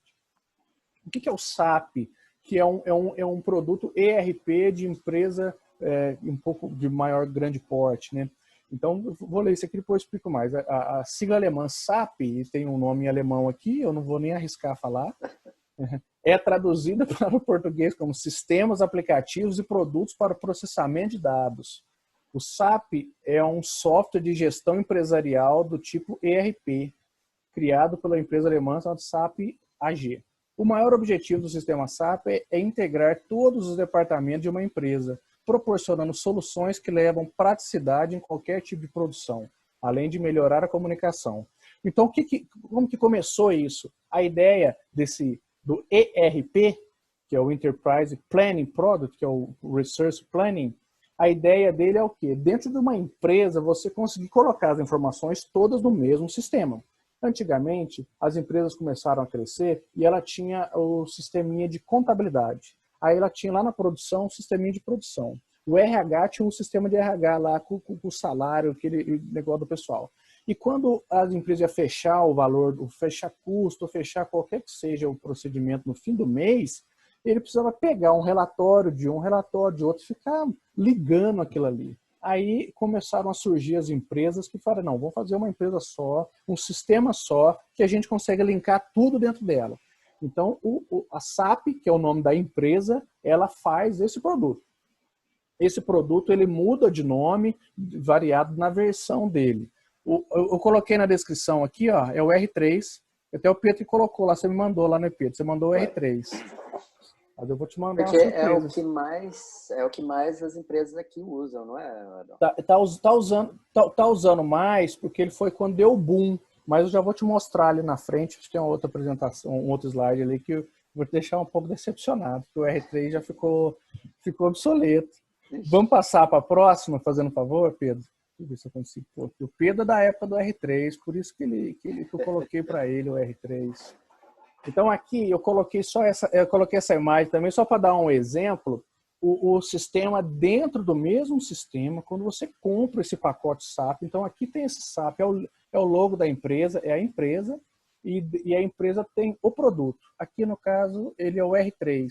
A: O que é o SAP? Que é um produto ERP de empresa um pouco de maior grande porte, né? Então, eu vou ler isso aqui e depois eu explico mais. A sigla alemã SAP, tem um nome em alemão aqui, eu não vou nem arriscar falar, é traduzida para o português como Sistemas, Aplicativos e Produtos para o Processamento de Dados. O SAP é um software de gestão empresarial do tipo ERP, criado pela empresa alemã chamada SAP AG. O maior objetivo do sistema SAP é integrar todos os departamentos de uma empresa, proporcionando soluções que levam praticidade em qualquer tipo de produção, além de melhorar a comunicação. Então, como que começou isso? A ideia do ERP, que é o Enterprise Planning Product, que é o Resource Planning, a ideia dele é o quê? Dentro de uma empresa, você conseguir colocar as informações todas no mesmo sistema. Antigamente, as empresas começaram a crescer e ela tinha o sisteminha de contabilidade. Aí ela tinha lá na produção um sisteminha de produção. O RH tinha um sistema de RH lá com o salário, aquele negócio do pessoal. E quando as empresas iam fechar o valor, fechar custo, fechar qualquer que seja o procedimento no fim do mês, ele precisava pegar um relatório de outro, ficar ligando aquilo ali. Aí começaram a surgir as empresas que falaram, não, vamos fazer uma empresa só, um sistema só, que a gente consegue linkar tudo dentro dela. Então, a SAP, que é o nome da empresa, ela faz esse produto. Esse produto, ele muda de nome, variado na versão dele. Eu coloquei na descrição aqui, ó, é o R3, até o Pedro colocou lá, você me mandou lá, né, Pedro? Você mandou o R3. Mas eu vou te mandar
B: porque é o que mais as empresas aqui usam, não é, Adão?
A: Tá usando mais porque ele foi quando deu o boom. Mas eu já vou te mostrar ali na frente, acho que tem uma outra apresentação, um outro slide ali que eu vou te deixar um pouco decepcionado, porque o R3 já ficou obsoleto. Vamos passar para a próxima, fazendo um favor, Pedro? Deixa eu ver se eu consigo pôr. O Pedro é da época do R3, por isso que eu coloquei para ele o R3. Então aqui eu coloquei essa imagem também só para dar um exemplo. O sistema dentro do mesmo sistema, quando você compra esse pacote SAP, então aqui tem esse SAP, é o logo da empresa, é a empresa, e a empresa tem o produto. Aqui no caso ele é o R3.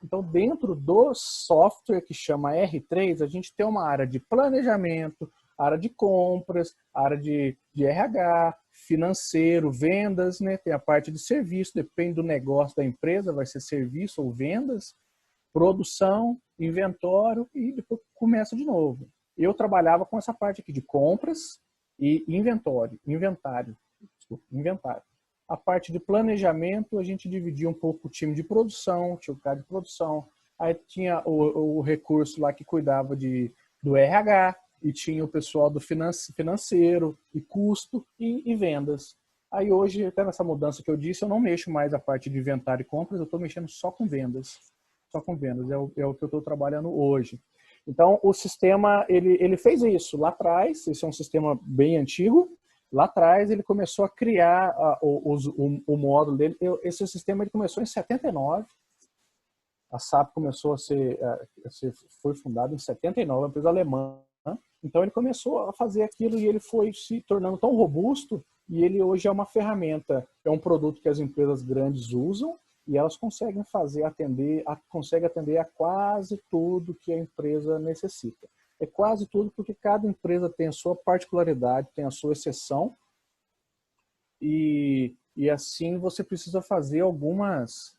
A: Então dentro do software que chama R3, a gente tem uma área de planejamento, área de compras, área de RH, financeiro, vendas, né? Tem a parte de serviço, depende do negócio da empresa, vai ser serviço ou vendas, produção, inventório e depois começa de novo. Eu trabalhava com essa parte aqui de compras e inventário. A parte de planejamento, a gente dividia um pouco o time de produção, tinha o cara de produção, aí tinha o recurso lá que cuidava do RH, e tinha o pessoal do financeiro, e custo e vendas. Aí hoje, até nessa mudança que eu disse, eu não mexo mais a parte de inventário e compras, eu estou mexendo só com vendas. Só com vendas, é o que eu estou trabalhando hoje. Então, o sistema, ele fez isso lá atrás, esse é um sistema bem antigo, lá atrás ele começou a criar o módulo dele, esse sistema ele começou em 79, A SAP começou foi fundada em 79, uma empresa alemã. Então ele começou a fazer aquilo e ele foi se tornando tão robusto e ele hoje é uma ferramenta, é um produto que as empresas grandes usam e elas conseguem conseguem atender a quase tudo que a empresa necessita. É quase tudo porque cada empresa tem a sua particularidade, tem a sua exceção e assim você precisa fazer algumas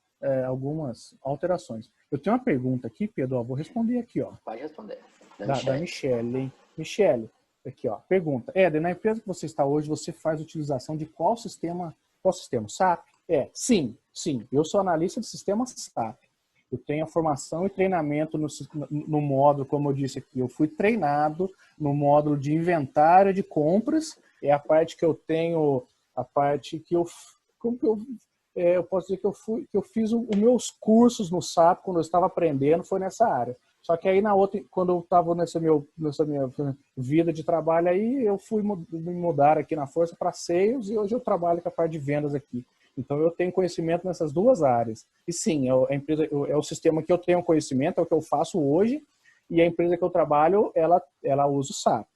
A: alterações. Eu tenho uma pergunta aqui, Pedro, vou responder aqui, ó.
B: Pode responder.
A: Da Michelle, hein? Michelle, aqui, ó, pergunta. Éder, na empresa que você está hoje, você faz utilização de qual sistema? Qual sistema? SAP? Sim. Eu sou analista de sistema SAP. Eu tenho a formação e treinamento no módulo, como eu disse aqui. Eu fui treinado no módulo de inventário de compras. É a parte que eu tenho, a parte que eu posso dizer que eu fiz os meus cursos no SAP quando eu estava aprendendo, foi nessa área. Só que aí na outra, quando eu estava nessa minha vida de trabalho aí, eu fui me mudar aqui na Força para Sales e hoje eu trabalho com a parte de vendas aqui. Então eu tenho conhecimento nessas duas áreas. E sim, a empresa é o sistema que eu tenho conhecimento, é o que eu faço hoje, e a empresa que eu trabalho, ela usa o SAP.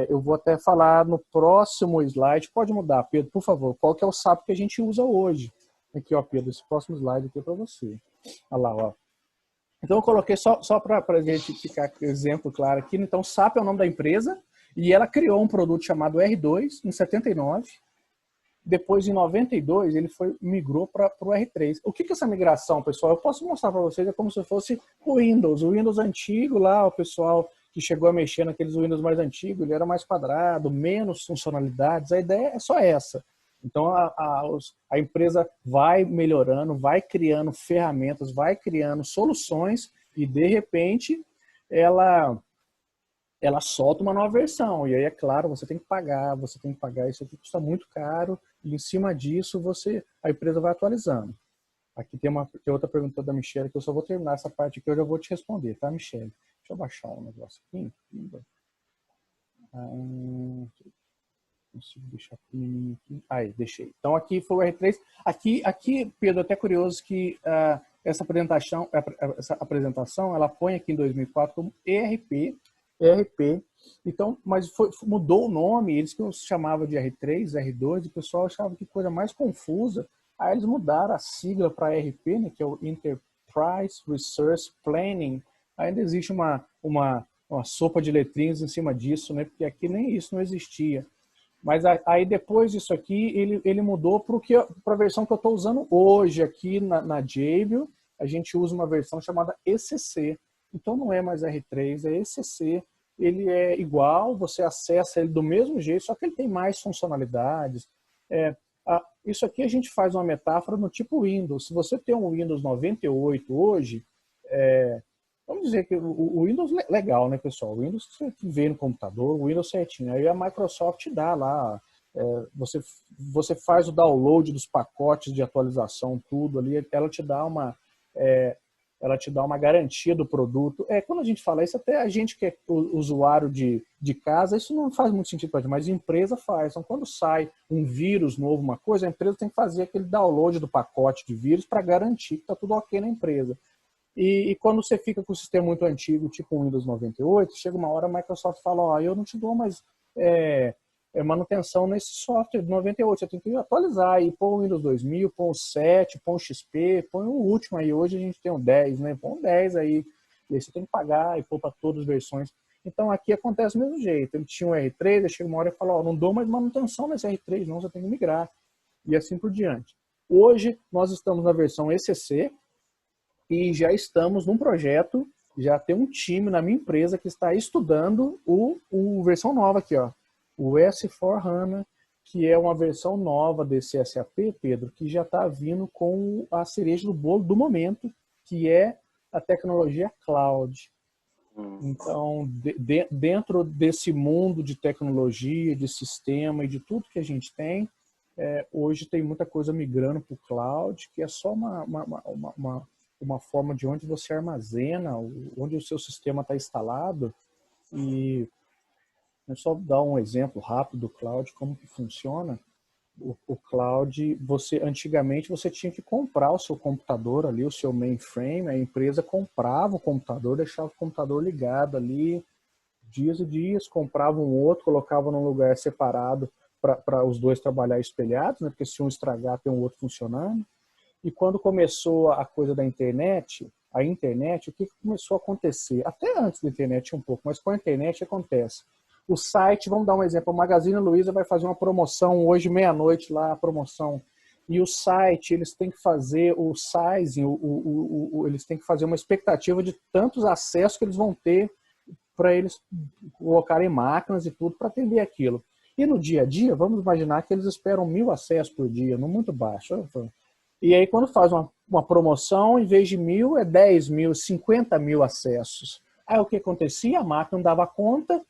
A: Eu vou até falar no próximo slide. Pode mudar, Pedro, por favor. Qual que é o SAP que a gente usa hoje? Aqui, ó, Pedro, esse próximo slide aqui é para você. Olha lá, ó. Então, eu coloquei só para a gente ficar com exemplo claro aqui. Então, SAP é o nome da empresa e ela criou um produto chamado R2 em 79. Depois, em 92, ele migrou para o R3. O que é essa migração, pessoal? Eu posso mostrar para vocês, é como se fosse o Windows antigo lá, o pessoal que chegou a mexer naqueles Windows mais antigos, ele era mais quadrado, menos funcionalidades. A ideia é só essa. Então, a empresa vai melhorando, vai criando ferramentas, vai criando soluções e, de repente, ela solta uma nova versão. E aí, é claro, você tem que pagar, isso aqui custa muito caro e, em cima disso, a empresa vai atualizando. Aqui tem outra pergunta da Michelle, que eu só vou terminar essa parte aqui, eu já vou te responder, tá, Michelle? Deixa eu baixar um negócio aqui. Consigo deixar pequenininho aqui. Aí, deixei. Então, aqui foi o R3. Aqui Pedro, até curioso que essa apresentação, ela põe aqui em 2004 como ERP. Então, mas mudou o nome, eles que se chamavam de R3, R2, e o pessoal achava que coisa mais confusa. Aí eles mudaram a sigla para ERP, né, que é o Enterprise Resource Planning. Ainda existe uma sopa de letrinhas em cima disso, né, porque aqui nem isso não existia. Mas aí depois disso aqui, ele mudou para a versão que eu estou usando hoje aqui na Jabil. A gente usa uma versão chamada ECC. Então não é mais R3, é ECC. Ele é igual, você acessa ele do mesmo jeito, só que ele tem mais funcionalidades. Isso aqui a gente faz uma metáfora no tipo Windows. Se você tem um Windows 98 hoje, vamos dizer que o Windows é legal, né, pessoal? O Windows você vê no computador, o Windows certinho. Aí a Microsoft dá lá, você faz o download dos pacotes de atualização, tudo ali, ela te dá uma garantia do produto. Quando a gente fala isso, até a gente que é usuário de casa, isso não faz muito sentido para a gente, mas a empresa faz. Então, quando sai um vírus novo, uma coisa, a empresa tem que fazer aquele download do pacote de vírus para garantir que está tudo ok na empresa. E quando você fica com o sistema muito antigo, tipo o Windows 98, chega uma hora a Microsoft fala, eu não te dou mais manutenção nesse software de 98, você tem que atualizar e pôr o Windows 2000, pôr o 7, pôr o XP, põe o último aí, hoje a gente tem o 10, né? Põe o 10 aí, e aí você tem que pagar e pôr para todas as versões. Então aqui acontece do mesmo jeito, ele tinha um R3, aí chega uma hora e fala, não dou mais manutenção nesse R3, não, você tem que migrar, e assim por diante. Hoje nós estamos na versão ECC, e já estamos num projeto, já tem um time na minha empresa que está estudando o versão nova aqui, ó, o S4HANA, que é uma versão nova desse SAP, Pedro, que já está vindo com a cereja do bolo do momento, que é a tecnologia cloud. Então, dentro desse mundo de tecnologia, de sistema e de tudo que a gente tem, hoje tem muita coisa migrando para o cloud, que é só uma forma de onde você armazena, onde o seu sistema está instalado. E é só dar um exemplo rápido do cloud, como que funciona. o cloud, antigamente você tinha que comprar o seu computador ali, o seu mainframe, a empresa comprava o computador, deixava o computador ligado ali dias e dias, comprava um outro, colocava num lugar separado para os dois trabalhar espelhados, né? Porque se um estragar tem um outro funcionando. E quando começou a coisa da internet, o que começou a acontecer? Até antes da internet um pouco, mas com a internet acontece. O site, vamos dar um exemplo, o Magazine Luiza vai fazer uma promoção hoje, meia-noite lá, a promoção. E o site, eles têm que fazer o sizing, eles têm que fazer uma expectativa de tantos acessos que eles vão ter para eles colocarem máquinas e tudo para atender aquilo. E no dia a dia, vamos imaginar que eles esperam 1.000 acessos por dia, não muito baixo. E aí quando faz uma promoção, em vez de 1.000, é 10.000, 50.000 acessos. Aí o que acontecia? A máquina não dava conta,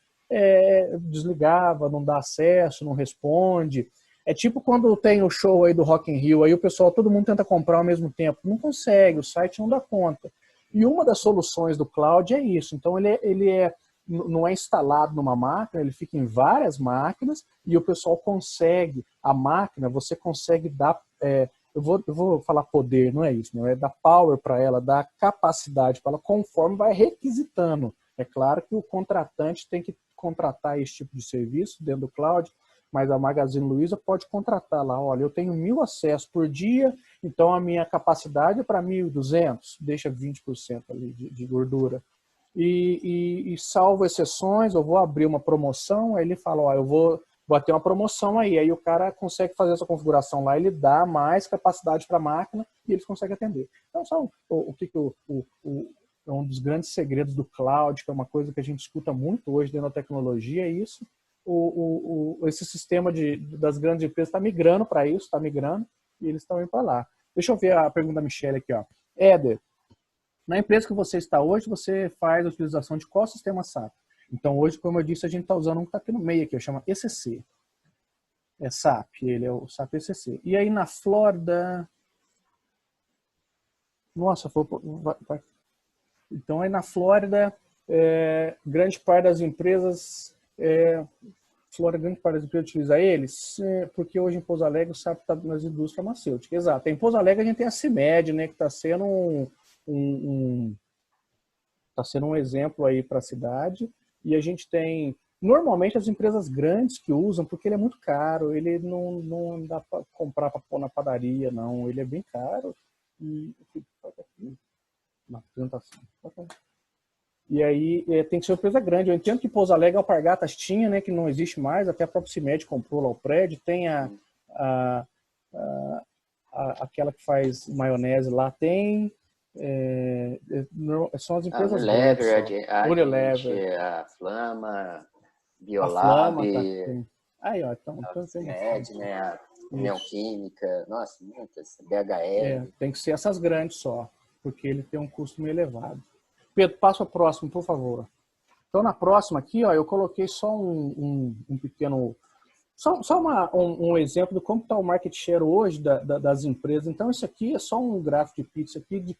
A: desligava, não dá acesso, não responde. É tipo quando tem o show aí do Rock in Rio, aí o pessoal, todo mundo tenta comprar ao mesmo tempo. Não consegue, o site não dá conta. E uma das soluções do cloud é isso. Então ele não é instalado numa máquina, ele fica em várias máquinas e o pessoal consegue, a máquina, você consegue dar, eu vou falar poder, não é isso, não é dar power para ela, dar capacidade para ela, conforme vai requisitando. É claro que o contratante tem que contratar esse tipo de serviço dentro do cloud, mas a Magazine Luiza pode contratar lá, olha, eu tenho 1.000 acessos por dia, então a minha capacidade é para 1.200, deixa 20% ali de gordura. E salvo exceções, eu vou abrir uma promoção, aí ele fala, ó, eu vou ter uma promoção aí o cara consegue fazer essa configuração lá, ele dá mais capacidade para a máquina e eles conseguem atender. Então, só um dos grandes segredos do cloud, que é uma coisa que a gente escuta muito hoje dentro da tecnologia, é isso. Esse sistema das grandes empresas está migrando para isso, está migrando, e eles estão indo para lá. Deixa eu ver a pergunta da Michelle aqui, ó. Éder, na empresa que você está hoje, você faz a utilização de qual sistema SAP? Então, hoje, como eu disse, a gente está usando um que está aqui no meio, aqui, chama ECC. É SAP, ele é o SAP ECC. E aí, na Flórida... Nossa, então, aí na Flórida, grande parte das empresas... grande parte das empresas utiliza eles, porque hoje em Pouso Alegre o SAP está nas indústrias farmacêuticas. Exato. Em Pouso Alegre a gente tem a CIMED, né, que está sendo um exemplo aí para a cidade. E a gente tem, normalmente, as empresas grandes que usam, porque ele é muito caro, ele não dá para comprar para pôr na padaria, não. Ele é bem caro. Na apresentação. E aí tem que ser uma empresa grande. Eu entendo que Pouso Alegre, Alpargatas tinha, né, que não existe mais, até a própria CIMED comprou lá o prédio, tem aquela que faz maionese lá, tem... são as empresas grandes.
B: Unilever, a Flama, Biolab,
A: a Flama, tá aqui. Aí, ó, então
B: CIMED, né, a União Química, nossa, muitas, BHR.
A: Tem que ser essas grandes só, porque ele tem um custo meio elevado. Pedro, passa o próximo, por favor. Então, na próxima aqui, ó, eu coloquei só um pequeno... Só um exemplo de como está o market share hoje das empresas. Então, isso aqui é só um gráfico de pizza aqui de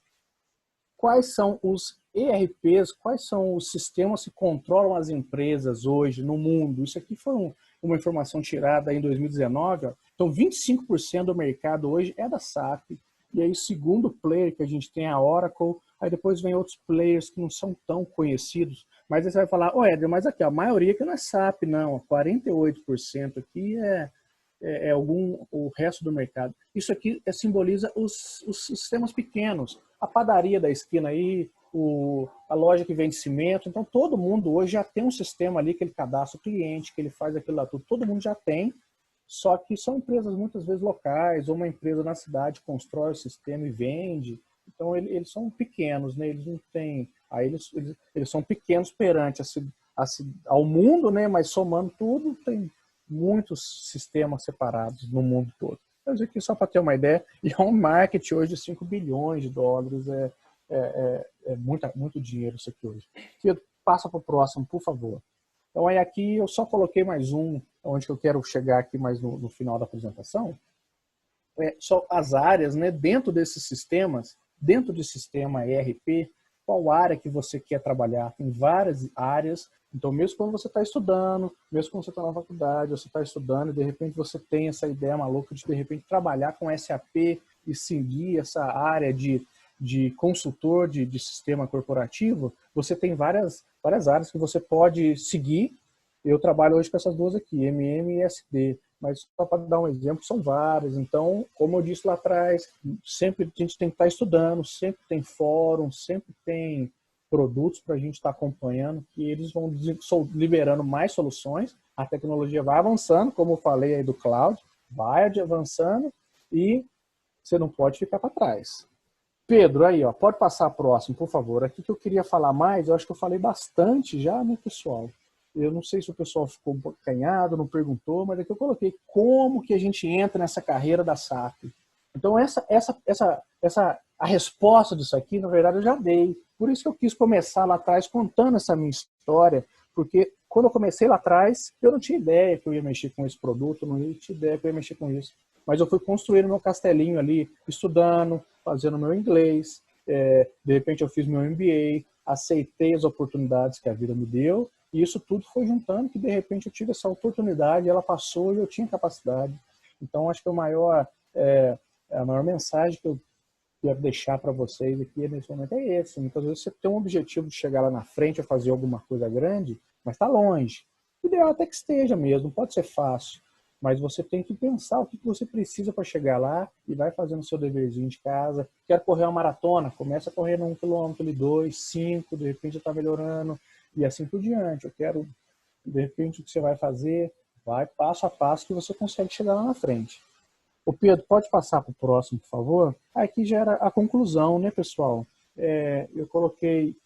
A: quais são os ERPs, quais são os sistemas que controlam as empresas hoje no mundo. Isso aqui foi uma informação tirada em 2019. Ó. Então, 25% do mercado hoje é da SAP. E aí, o segundo player que a gente tem é a Oracle. Aí depois vem outros players que não são tão conhecidos. Mas aí você vai falar, Éder, mas aqui, a maioria que não é SAP, não. 48% aqui é o resto do mercado. Isso aqui simboliza os sistemas pequenos. A padaria da esquina aí, a loja que vende cimento. Então, todo mundo hoje já tem um sistema ali que ele cadastra o cliente, que ele faz aquilo lá tudo. Todo mundo já tem. Só que são empresas muitas vezes locais, ou uma empresa na cidade constrói o sistema e vende. Então, eles são pequenos, né? Eles não têm... Aí eles são pequenos perante ao mundo, né? Mas somando tudo, tem muitos sistemas separados no mundo todo. Mas aqui só para ter uma ideia, e é um market hoje de 5 bilhões de dólares, muito dinheiro isso aqui hoje. Pedro, passa para o próximo, por favor. Então, aí aqui eu só coloquei mais um, onde eu quero chegar aqui mais no final da apresentação. Só as áreas, né, dentro desses sistemas, dentro do sistema ERP, qual área que você quer trabalhar? Tem várias áreas, Então, mesmo quando você está estudando, mesmo quando você está na faculdade, você está estudando e de repente você tem essa ideia maluca de repente trabalhar com SAP e seguir essa área de consultor de sistema corporativo, você tem várias áreas que você pode seguir. Eu trabalho hoje com essas duas aqui, MM e SD, mas só para dar um exemplo, são várias. Então, como eu disse lá atrás, sempre a gente tem que estar estudando, sempre tem fórum, sempre tem produtos para a gente estar acompanhando, que eles vão liberando mais soluções, a tecnologia vai avançando, como eu falei aí do cloud, vai avançando e você não pode ficar para trás. Pedro, aí, ó, pode passar próximo, por favor. Aqui que eu queria falar mais, eu acho que eu falei bastante já, né, pessoal? Eu não sei se o pessoal ficou um pouco acanhado, não perguntou, mas aqui eu coloquei como que a gente entra nessa carreira da SAP. Então, a resposta disso aqui, na verdade, eu já dei. Por isso que eu quis começar lá atrás contando essa minha história, porque quando eu comecei lá atrás, eu não tinha ideia que eu ia mexer com esse produto, não tinha ideia que eu ia mexer com isso. Mas eu fui construindo meu castelinho ali, estudando, fazendo meu inglês, de repente eu fiz meu MBA, aceitei as oportunidades que a vida me deu, e isso tudo foi juntando que de repente eu tive essa oportunidade, ela passou e eu tinha capacidade. Então acho que a maior mensagem que eu quero deixar para vocês aqui nesse momento é esse. Muitas vezes você tem um objetivo de chegar lá na frente a fazer alguma coisa grande, mas está longe. O ideal até que esteja mesmo, pode ser fácil. Mas você tem que pensar o que você precisa para chegar lá e vai fazendo o seu deverzinho de casa. Quero correr uma maratona? Começa a correr 1 quilômetro, 2, 5, de repente está melhorando e assim por diante. Eu quero, de repente, o que você vai fazer, vai passo a passo que você consegue chegar lá na frente. O Pedro, pode passar para o próximo, por favor? Aqui já era a conclusão, né, pessoal? Eu coloquei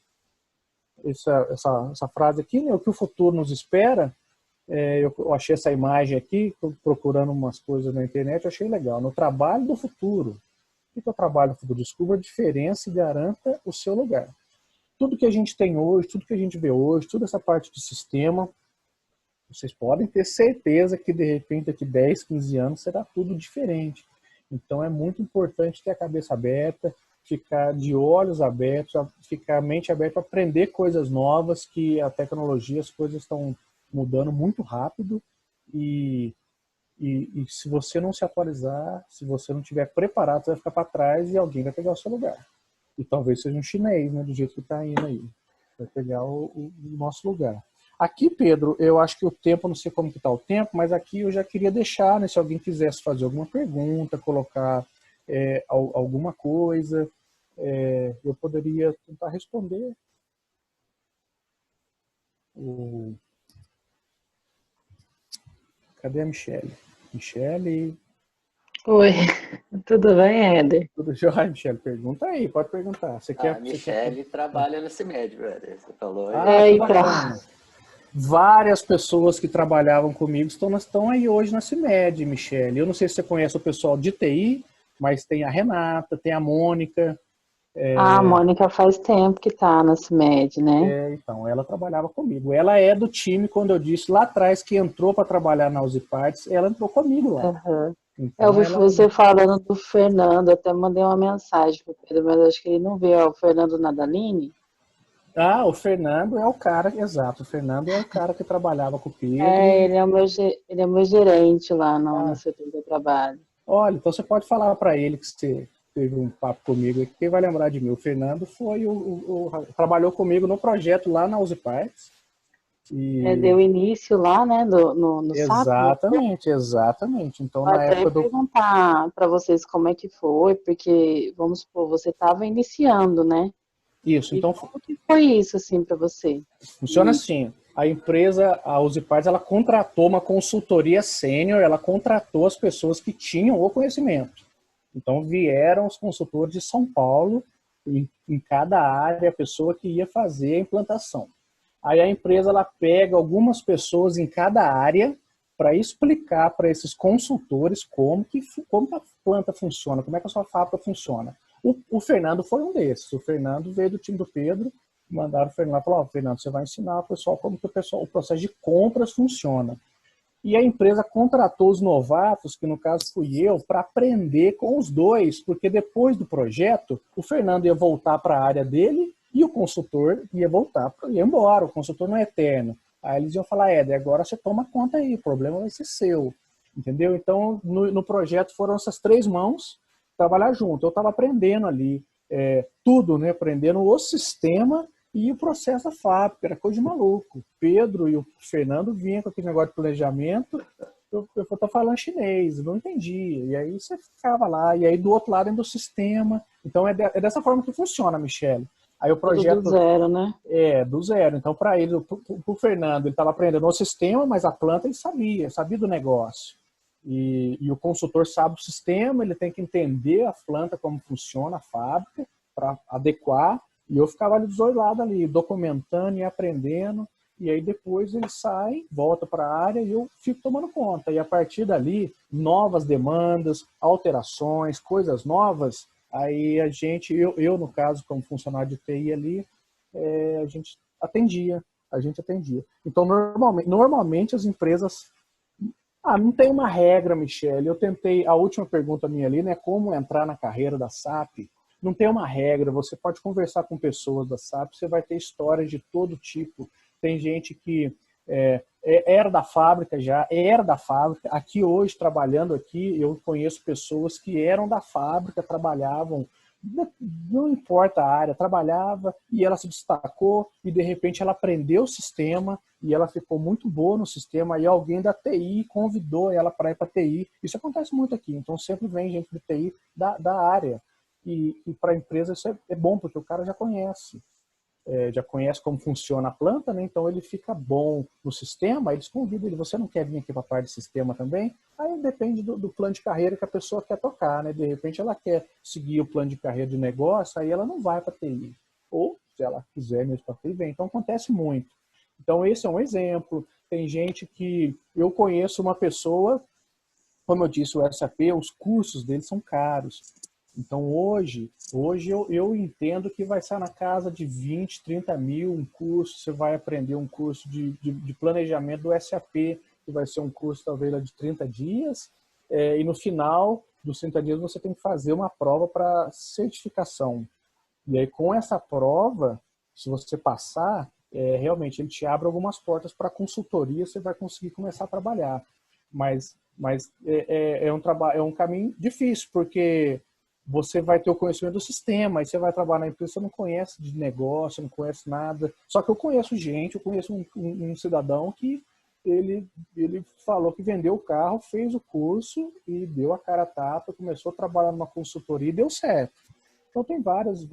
A: essa frase aqui, né? O que o futuro nos espera. Eu achei essa imagem aqui, procurando umas coisas na internet, eu achei legal. No trabalho do futuro. O que é o trabalho do futuro? Descubra a diferença e garanta o seu lugar. Tudo que a gente tem hoje, tudo que a gente vê hoje, toda essa parte de sistema, vocês podem ter certeza que de repente daqui 10, 15 anos será tudo diferente. Então é muito importante ter a cabeça aberta, ficar de olhos abertos, ficar a mente aberta para aprender coisas novas, que a tecnologia, as coisas estão mudando muito rápido e se você não se atualizar, se você não estiver preparado, você vai ficar para trás e alguém vai pegar o seu lugar. E talvez seja um chinês, né, do jeito que está indo aí. Vai pegar o nosso lugar. Aqui, Pedro, eu acho que o tempo, não sei como que está o tempo, mas aqui eu já queria deixar, né, se alguém quisesse fazer alguma pergunta, colocar alguma coisa, eu poderia tentar responder. Cadê a Michele? Michele?
C: Oi, tudo bem, Éder?
A: Tudo jóia, Michele? Pergunta aí, pode perguntar.
B: A Michele trabalha no CIMED, brother. Você falou.
C: Então.
A: Várias pessoas que trabalhavam comigo estão aí hoje na CIMED, Michele. Eu não sei se você conhece o pessoal de TI, mas tem a Renata, tem a Mônica.
C: A Mônica faz tempo que está na CIMED, né?
A: Então, ela trabalhava comigo. Ela é do time, quando eu disse lá atrás que entrou para trabalhar na Uzi Parts, ela entrou comigo lá.
C: Uhum. Então, eu vi você falando do Fernando, até mandei uma mensagem para o Pedro, mas acho que ele não viu. O Fernando Nadalini?
A: O Fernando é o cara, exato. O Fernando é o cara que trabalhava com o Pedro.
C: Ele é o meu gerente lá no setor do trabalho.
A: Olha, então você pode falar para ele que você teve um papo comigo aqui, quem vai lembrar de mim? O Fernando foi trabalhou comigo no projeto lá na Uzi Parts.
C: Deu início lá, né, no
A: Exatamente,
C: SAP.
A: Exatamente. Então,
C: na época eu perguntar para vocês como é que foi, porque, vamos supor, você estava iniciando, né?
A: Isso, então...
C: Como que foi isso, assim, para você?
A: Funciona assim, a empresa, a Uzi Parts, ela contratou uma consultoria sênior, ela contratou as pessoas que tinham o conhecimento. Então, vieram os consultores de São Paulo, em cada área, a pessoa que ia fazer a implantação. Aí a empresa ela pega algumas pessoas em cada área para explicar para esses consultores como a planta funciona, como é que a sua fábrica funciona. O Fernando foi um desses. O Fernando veio do time do Pedro, mandaram o Fernando lá e falaram: Fernando, você vai ensinar o pessoal como que o processo de compras funciona. E a empresa contratou os novatos, que no caso fui eu, para aprender com os dois, porque depois do projeto, o Fernando ia voltar para a área dele e o consultor ia voltar, ia embora, o consultor não é eterno. Aí eles iam falar, Éder, agora você toma conta aí, o problema vai ser seu, entendeu? Então, no projeto foram essas 3 mãos trabalhar junto. Eu estava aprendendo ali tudo, né? Aprendendo o sistema e o processo da fábrica, era coisa de maluco. Pedro e o Fernando vinham com aquele negócio de planejamento, eu tô falando chinês, não entendia. E aí você ficava lá, e aí do outro lado do sistema. Então é dessa forma que funciona, Michele. Aí o projeto...
C: Tudo do zero, né?
A: Do zero. Então, para ele, pro Fernando, ele estava aprendendo o sistema, mas a planta ele sabia do negócio. E o consultor sabe o sistema, ele tem que entender a planta, como funciona a fábrica, para adequar. E eu ficava ali dos 2 lados ali, documentando e aprendendo. E aí depois ele sai, volta para a área e eu fico tomando conta. E a partir dali, novas demandas, alterações, coisas novas, aí eu no caso, como funcionário de TI ali, a gente atendia. Então, normalmente as empresas... não tem uma regra, Michele. Eu tentei, a última pergunta minha ali, né, como entrar na carreira da SAP, não tem uma regra, você pode conversar com pessoas da SAP, você vai ter histórias de todo tipo. Tem gente que era da fábrica, aqui hoje, trabalhando aqui, eu conheço pessoas que eram da fábrica, trabalhavam, não importa a área, trabalhava e ela se destacou e de repente ela aprendeu o sistema e ela ficou muito boa no sistema e alguém da TI convidou ela para ir para TI. Isso acontece muito aqui, então sempre vem gente de TI da área. E para a empresa isso é bom, porque o cara já conhece como funciona a planta, né? Então ele fica bom no sistema, aí eles convidam ele, você não quer vir aqui para a parte de sistema também? Aí depende do plano de carreira que a pessoa quer tocar, né? De repente ela quer seguir o plano de carreira de negócio, aí ela não vai para a TI. Ou, se ela quiser mesmo para a TI, vem. Então acontece muito. Então esse é um exemplo. Tem gente que... Eu conheço uma pessoa, como eu disse, o SAP, os cursos deles são caros. Então hoje eu entendo que vai estar na casa de 20, 30 mil um curso, você vai aprender um curso de planejamento do SAP, que vai ser um curso talvez de 30 dias, e no final dos 30 dias você tem que fazer uma prova para certificação. E aí com essa prova, se você passar, realmente ele te abre algumas portas para consultoria, você vai conseguir começar a trabalhar. Mas é um caminho difícil, porque você vai ter o conhecimento do sistema, aí você vai trabalhar na empresa, você não conhece de negócio, não conhece nada. Só que eu conheço um cidadão que ele falou que vendeu o carro, fez o curso e deu a cara a tapa, começou a trabalhar numa consultoria e deu certo. Então tem várias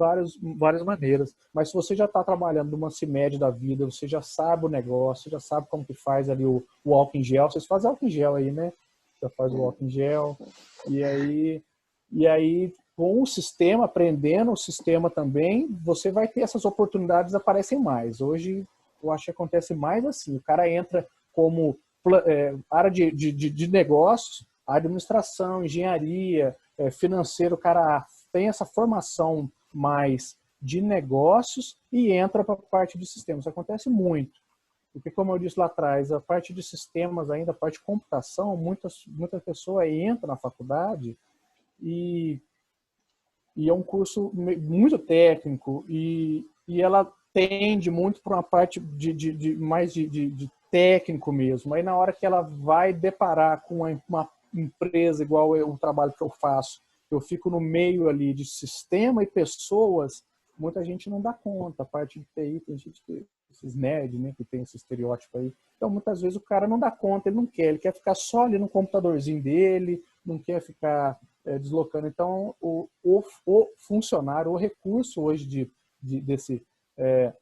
A: maneiras. Mas se você já está trabalhando numa CIMED da vida, você já sabe o negócio, você já sabe como que faz ali o álcool em gel. Vocês fazem álcool em gel aí, né? Já faz o álcool em gel. E aí com o sistema, aprendendo o sistema também, você vai ter essas oportunidades, aparecem mais. Hoje, eu acho que acontece mais assim. O cara entra como área de negócios, administração, engenharia, financeiro, o cara tem essa formação mais de negócios e entra para a parte de sistemas. Isso acontece muito. Porque, como eu disse lá atrás, a parte de sistemas ainda, a parte de computação, muitas pessoas entram na faculdade e é um curso muito técnico e ela tende muito para uma parte mais de técnico mesmo. Aí na hora que ela vai deparar com uma empresa igual o trabalho que eu faço, eu fico no meio ali de sistema e pessoas, muita gente não dá conta. A parte de TI, tem gente que esses nerds, né, que tem esse estereótipo aí. Então, muitas vezes o cara não dá conta, ele não quer, ele quer ficar só ali no computadorzinho dele, não quer ficar deslocando. Então, o funcionário, o recurso hoje desse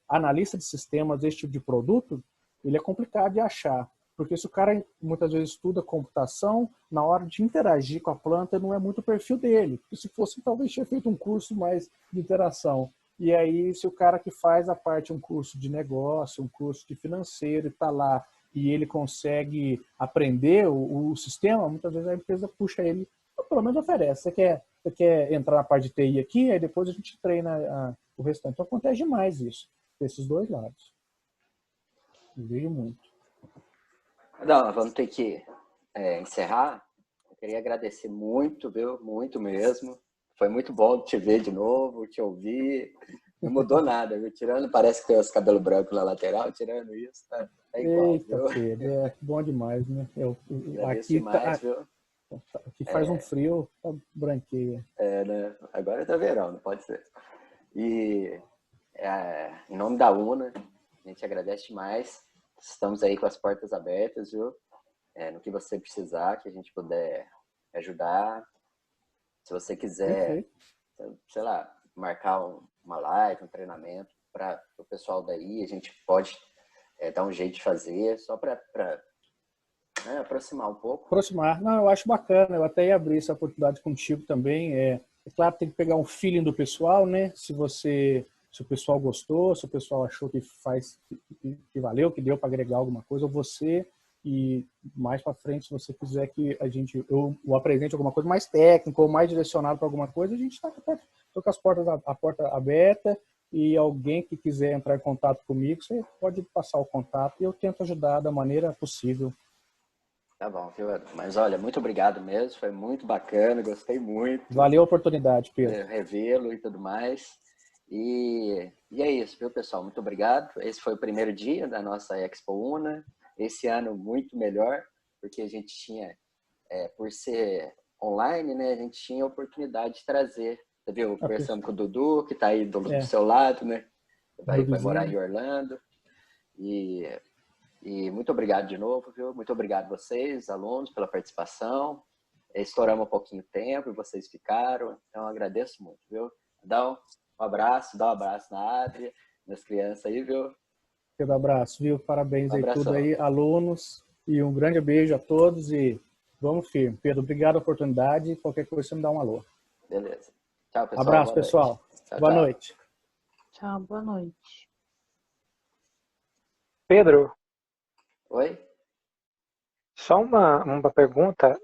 A: analista de sistemas, desse tipo de produto, ele é complicado de achar. Porque se o cara muitas vezes estuda computação, na hora de interagir com a planta não é muito o perfil dele. Porque se fosse, talvez tinha feito um curso mais de interação. E aí, se o cara que faz a parte, um curso de negócio, um curso de financeiro, está lá e ele consegue aprender o sistema, muitas vezes a empresa puxa ele, ou pelo menos oferece. Você quer entrar na parte de TI aqui, aí depois a gente treina o restante. Então acontece demais isso, desses dois lados. Eu vejo muito.
B: Não, vamos ter que encerrar. Eu queria agradecer muito, viu? Muito mesmo. Foi muito bom te ver de novo, te ouvir. Não mudou nada, viu? Tirando, parece que tem os cabelos brancos na lateral, tirando isso, tá igual,
A: Eita,
B: viu?
A: Pedro, é bom demais, né?
B: Agradeço
A: Aqui,
B: demais, viu?
A: aqui faz um frio, tá branqueia.
B: Né? Agora tá verão, não pode ser. E em nome da UNA, a gente agradece demais. Estamos aí com as portas abertas, viu? No que você precisar, que a gente puder ajudar. Se você quiser,
A: Perfeito.
B: sei lá, marcar uma live, um treinamento para o pessoal daí, a gente pode dar um jeito de fazer, só para aproximar um pouco.
A: Aproximar. Não, eu acho bacana. Eu até ia abrir essa oportunidade contigo também. É claro, tem que pegar um feeling do pessoal, né? Se o pessoal gostou, se o pessoal achou que valeu, que deu para agregar alguma coisa, ou você, e mais para frente, se você quiser que eu apresente alguma coisa mais técnica ou mais direcionado para alguma coisa, a gente está com a porta aberta, e alguém que quiser entrar em contato comigo, você pode passar o contato e eu tento ajudar da maneira possível.
B: Tá bom, viu? Mas olha, muito obrigado mesmo, foi muito bacana, gostei muito.
A: Valeu a oportunidade, Pedro.
B: Revê-lo e tudo mais. E é isso, viu, pessoal? Muito obrigado. Esse foi o primeiro dia da nossa Expo UNA. Esse ano muito melhor, porque a gente tinha, por ser online, né, a gente tinha a oportunidade de trazer. Você viu, conversando com o Dudu, que está aí do seu lado, né? Vai morar em Orlando. E muito obrigado de novo, viu? Muito obrigado a vocês, alunos, pela participação. Estouramos um pouquinho o tempo e vocês ficaram, então agradeço muito, viu? Dá um abraço na Adria, nas crianças aí, viu?
A: Um abraço, viu? Parabéns aí tudo aí, alunos, e um grande beijo a todos e vamos firme. Pedro, obrigado pela oportunidade, qualquer coisa você me dá um alô.
B: Beleza. Tchau, pessoal.
A: Abraço, pessoal. Boa noite.
C: Tchau, boa noite.
D: Pedro?
B: Oi?
D: Só uma pergunta.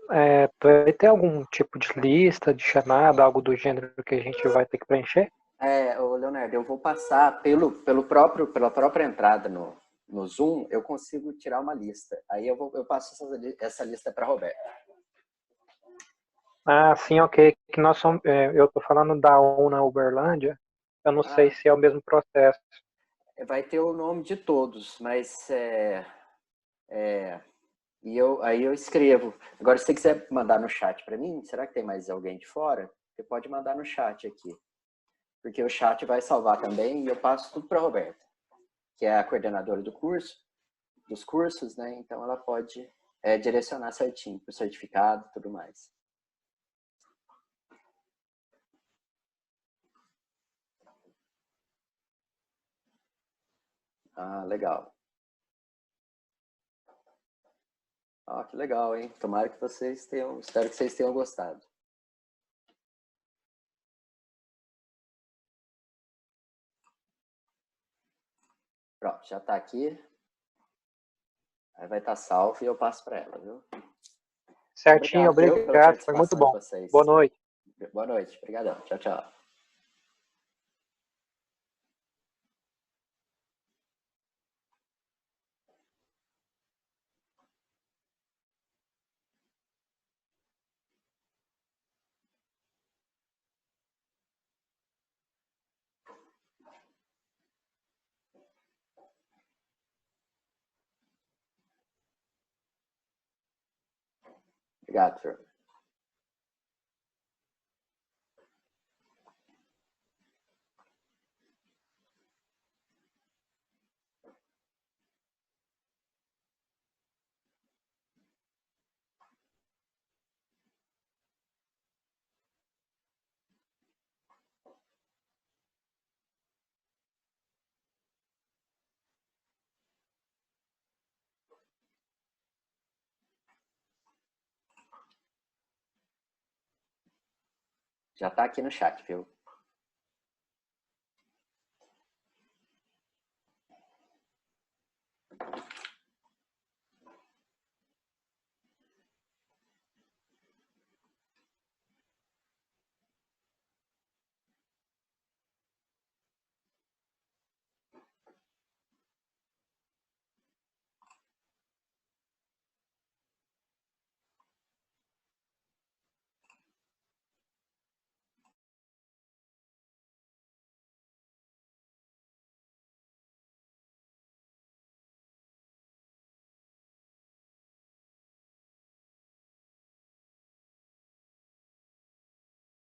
D: Vai ter algum tipo de lista, de chamada, algo do gênero que a gente vai ter que preencher?
B: Leonardo, eu vou passar pela própria entrada no Zoom, eu consigo tirar uma lista. Aí eu passo essa lista para a Roberta.
D: Ah, sim, ok. Que nós somos, eu estou falando da UNA Uberlândia. Eu não sei se é o mesmo processo.
B: Vai ter o nome de todos, mas aí eu escrevo. Agora, se você quiser mandar no chat para mim, será que tem mais alguém de fora? Você pode mandar no chat aqui. Porque o chat vai salvar também e eu passo tudo para a Roberta, que é a coordenadora dos cursos, né? Então ela pode direcionar certinho para o certificado e tudo mais. Ah, legal. Ah, que legal, hein? Tomara que espero que vocês tenham gostado. Pronto, já está aqui. Aí vai estar salvo e eu passo para ela, viu?
D: Certinho, obrigado. Foi muito bom. Boa noite.
B: Boa noite. Obrigadão. Tchau, tchau. Obrigado, senhor. Já está aqui no chat, viu?